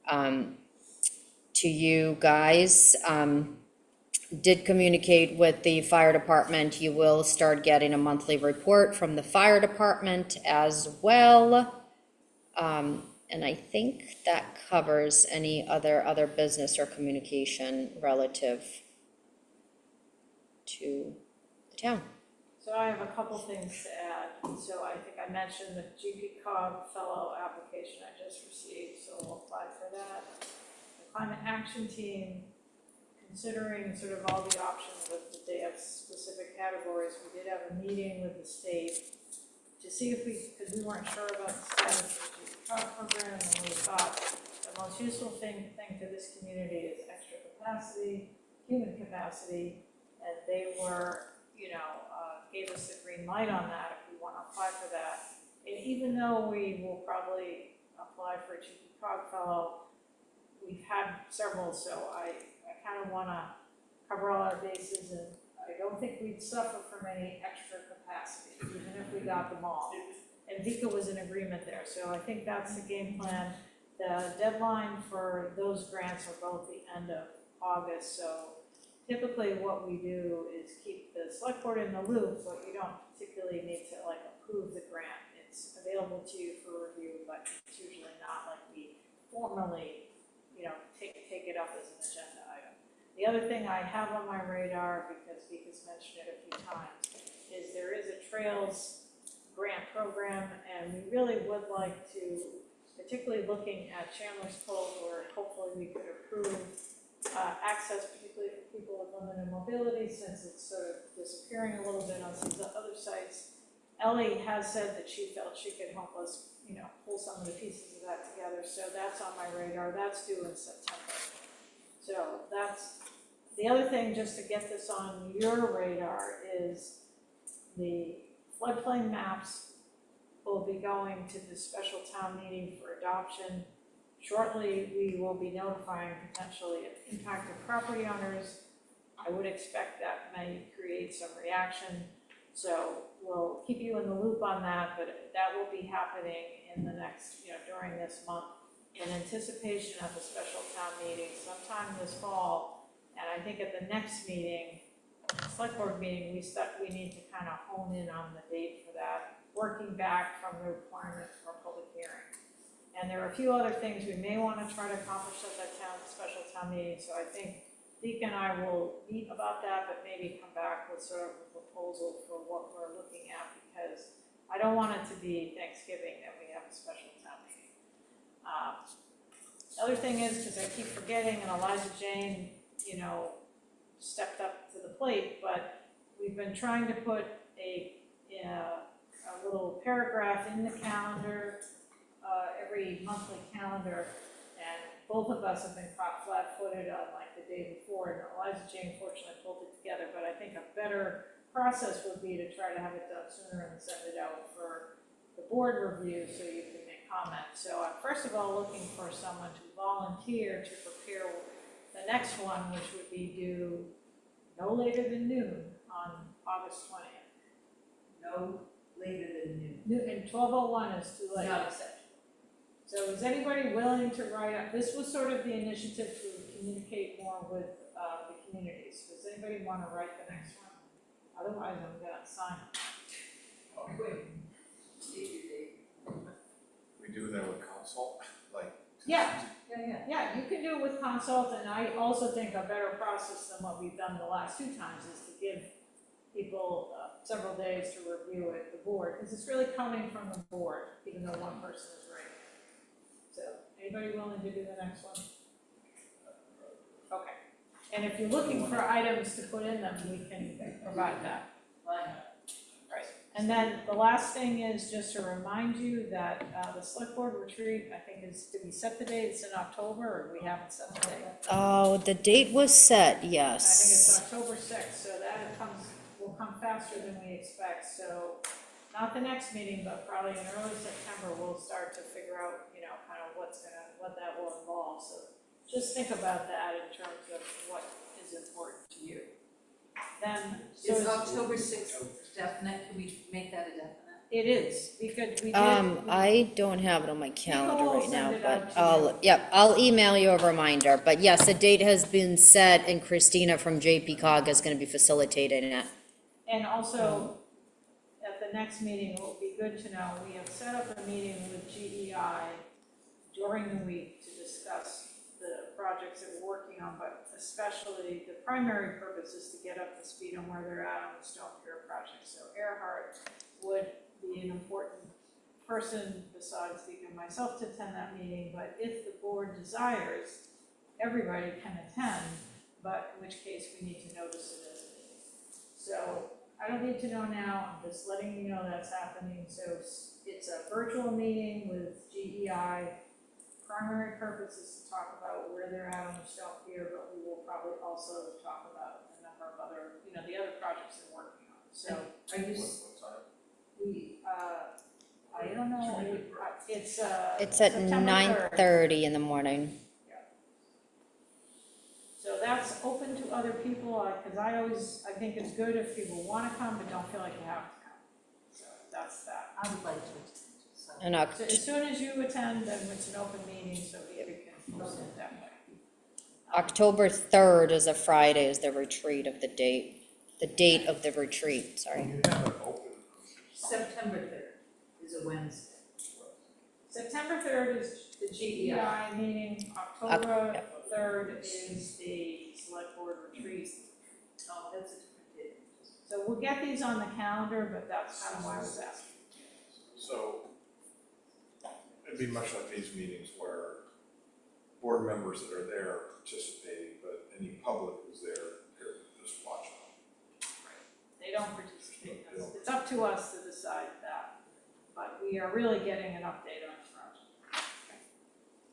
to you guys. Did communicate with the fire department. You will start getting a monthly report from the fire department as well. And I think that covers any other business or communication relative to the town. So I have a couple things to add. So I think I mentioned the GP Cog fellow application I just received, so we'll apply for that. The climate action team, considering sort of all the options that they have specific categories, we did have a meeting with the state to see if because we weren't sure about the status of the GP Cog program, and we thought that the most useful thing to this community is extra capacity, human capacity, and they were, gave us the green light on that if we want to apply for that. And even though we will probably apply for a GP Cog fellow, we've had several, so I kind of want to cover all our bases, and I don't think we'd suffer from any extra capacity, even if we got them all. And Vika was in agreement there, so I think that's the game plan. The deadline for those grants are both the end of August, so typically what we do is keep the select board in the loop, but you don't particularly need to approve the grant. It's available to you for review, but it's usually not like we formally, take it up as an agenda item. The other thing I have on my radar, because Vika's mentioned it a few times, is there is a Trails grant program, and we really would like to, particularly looking at Chandler's Cove, where hopefully we could approve access, particularly for people with limited mobility, since it's sort of disappearing a little bit on some of the other sites. Ellie has said that she felt she could help us, pull some of the pieces of that together, so that's on my radar. That's due in September. So that's, the other thing, just to get this on your radar, is the floodplain maps will be going to the special town meeting for adoption. Shortly, we will be notifying potentially impacted property owners. I would expect that may create some reaction, so we'll keep you in the loop on that, but that will be happening in the next, during this month, in anticipation of a special town meeting sometime this fall. And I think at the next meeting, select board meeting, we need to kind of hone in on the date for that, working back from the requirements for a public hearing. And there are a few other things we may want to try to accomplish at that special town meeting, so I think Deacon and I will meet about that, but maybe come back with sort of a proposal for what we're looking at, because I don't want it to be Thanksgiving that we have a special town meeting. The other thing is, because I keep forgetting, and Eliza Jane, stepped up to the plate, but we've been trying to put a little paragraph in the calendar, every monthly calendar, and both of us have been caught flat-footed on the day before, and Eliza Jane fortunately pulled it together, but I think a better process would be to try to have it done sooner and send it out for the board review so you can make comments. So I'm first of all looking for someone to volunteer to prepare the next one, which would be due no later than noon on August 20th. No later than noon. And 12:01 is too late. Not acceptable. So is anybody willing to write up, this was sort of the initiative to communicate more with the communities. Does anybody want to write the next one? Otherwise, I'm gonna sign. We do that with consult, Yeah, you can do it with consult, and I also think a better process than what we've done the last two times is to give people several days to review it, the board, because it's really coming from the board, even though one person is writing. So, anybody willing to do the next one? Okay, and if you're looking for items to put in them, we can provide that. Right, and then the last thing is just to remind you that the select board retreat, I think did we set the date? It's in October, or we haven't set the date? Oh, the date was set, I think it's yes. October 6th, so that will come faster than we expect, so not the next meeting, but probably in early September, we'll start to figure out, kind of what that will involve, so just think about that in terms of what is important to you. Then, Is October 6th definite? Can we make that a definite? it is, because we did. I don't have it on my calendar will right now, send it out but to I'll email you a reminder. But yes, the date has been set, and Christina from JP Cog is gonna be facilitating it. And also, at the next meeting, it will be good to know, we have set up a meeting with GEI during the week to discuss the projects that we're working on, but especially the primary purpose is to get up to speed on where they're at on the Stone Pier project. So Earhart would be an important person besides Deacon and myself to attend that meeting, but if the board desires, everybody can attend, but in which case we need to notice it as a meeting. So I don't need to know now, I'm just letting you know that's happening. So it's a virtual meeting with GEI. primary purpose is to talk about where they're at on the shelf here, but we will probably also talk about a number of other, the other projects they're working on. So Are you, What time? we, I don't know, it's It's at September 3rd. 9:30 in the morning. So that's open to other people, because I think it's good if people want to come, but don't feel like you have to come. So that's that. I would like to attend, so. And So as soon as you attend, then it's an open meeting, so we can post it that way. October 3rd is a Friday, is the retreat of the date of the retreat, sorry. You have an open. September 3rd is a Wednesday. September 3rd is the GEI meeting, October 3rd is the select board retreat. Oh, that's a different date. So we'll get these on the calendar, but that's kind of why I was asking. So it'd be much like these meetings where board members that are there are participating, but any public who's there, they're just watching. They don't participate, it's up to us to decide that, but we are really getting an update on the project.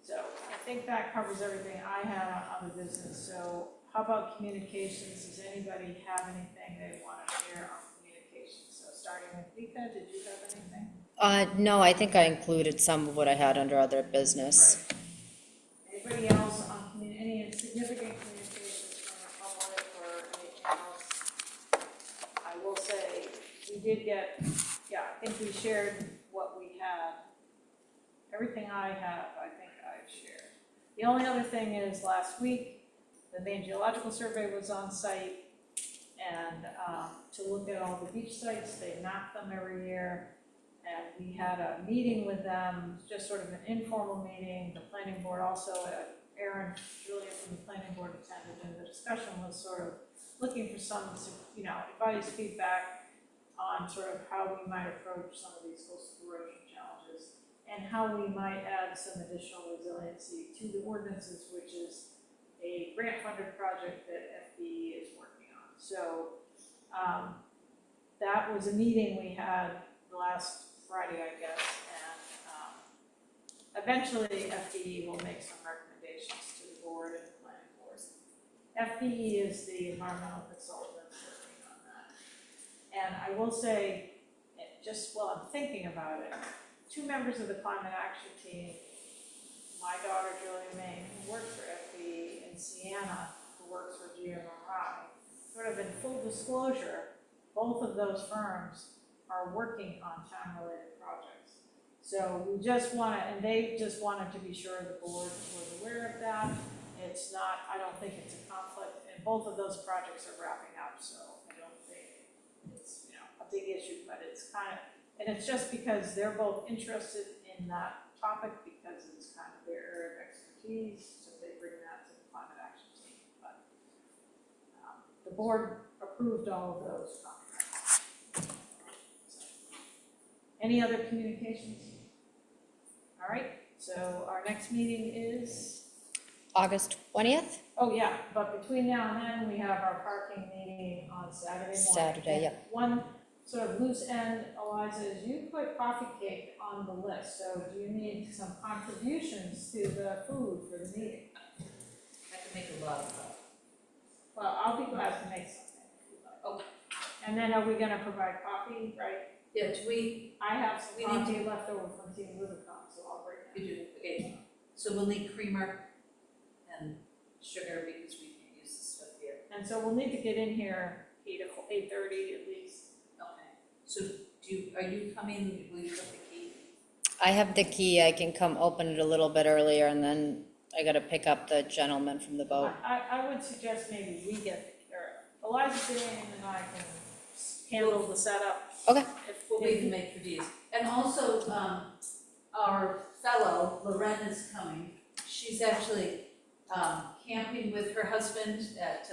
So I think that covers everything I had on other business, so how about communications? Does anybody have anything they want to share on communications? So starting with Vika, did you have anything? No, I think I included some of what I had under other business. Right. Anybody else on any significant communications from the public or anything else? I will say, we did get, I think we shared what we had. Everything I have, I think I've shared. The only other thing is last week, the geological survey was on site and to look at all the beach sites, they map them every year. And we had a meeting with them, just sort of an informal meeting. The planning board also, Aaron, Julia from the planning board attended, and the discussion was sort of looking for some, advice, feedback on sort of how we might approach some of these coastal erosion challenges and how we might add some additional resiliency to the ordinances, which is a grant-funded project that FBE is working on. So that was a meeting we had last Friday, I guess, and eventually FBE will make some recommendations to the board and the planning board. FBE is the environmental consultant that's working on that. And I will say, just while I'm thinking about it, 2 members of the climate action team, my daughter Julia May, who works for FBE, and Sienna, who works for GMRI, sort of in full disclosure, both of those firms are working on town-related projects. So we just want to, and they just wanted to be sure the board was aware of that. It's not, I don't think it's a conflict, and both of those projects are wrapping up, so I don't think it's, a big issue, but it's kind of, and it's just because they're both interested in that topic because it's kind of their area of expertise, so they bring that to the climate action team. But the board approved all of those contracts. Any other communications? All right, so our next meeting is, August 20th? oh yeah, but between now and then, we have our parking meeting on Saturday morning. Saturday, yep. One sort of loose end, Eliza, is you put coffee cake on the list, so do you need some contributions to the food for the meeting? I can make a lot of that. Well, I'll be glad to make something if you'd like. Okay. And then are we gonna provide coffee, right? Yeah, do we, I have some We need coffee left over from Team Rubicon, so I'll bring that. you do, okay, so we'll need creamer and sugar because we can't use this stuff here. And so we'll need to get in here 8:30 at least. Okay, so are you coming, will you have the key? I have the key, I can come open it a little bit earlier, and then I gotta pick up the gentleman from the boat. I would suggest maybe we get, or Eliza Jane and I can handle the setup. Okay. We'll be the make for D's. And also, our fellow, Loren, is coming. She's actually camping with her husband at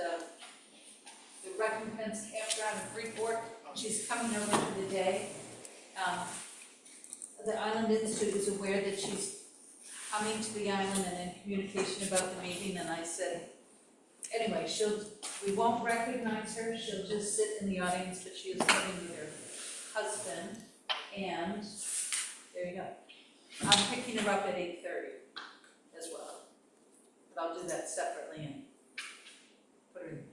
the Recompense Campground in Freeport. She's coming over for the day. The Island Institute is aware that she's coming to the island and in communication about the meeting, and I said, anyway, we won't recognize her, she'll just sit in the audience, but she is coming with her husband, and there you go. I'm picking her up at 8:30. I'll do that separately and put it in.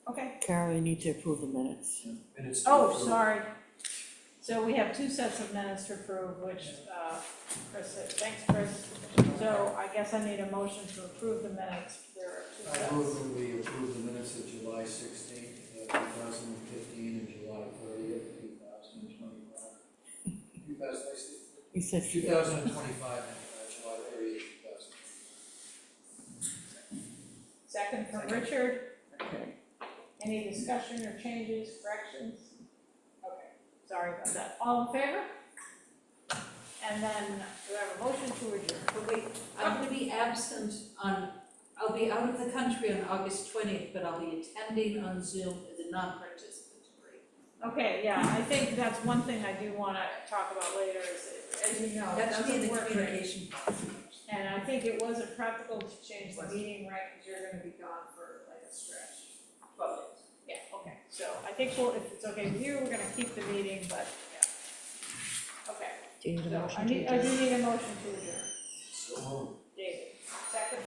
Okay. Carol, you need to approve the minutes. Minutes to Oh, approve. sorry. So we have two sets of minutes to approve, which, Chris said, thanks, Chris. So I guess I need a motion to approve the minutes. There are two I sets. move that we approve the minutes of July 16th, 2015, and July 30th, 2025. 2016? You said 2025, and July 30th, 2025. Second from Richard. Okay. Any discussion or changes, corrections? Okay, sorry about that. All in favor? And then do I have a motion to adjourn? But wait, I'm gonna be absent I'll be out of the country on August 20th, but I'll be attending on Zoom as a non-participatory. Okay, yeah, I think that's one thing I do wanna talk about later is, as you know, it That should be in doesn't the work right. communication policy. And I think it wasn't practical to change the meeting, right, because you're gonna be gone for like a stretch. 12 days. Yeah, okay, so I think we'll, if it's okay with you, we're gonna keep the meeting, but, yeah. Okay, Do you need a so motion I to do adjourn? need a motion to adjourn. So moved.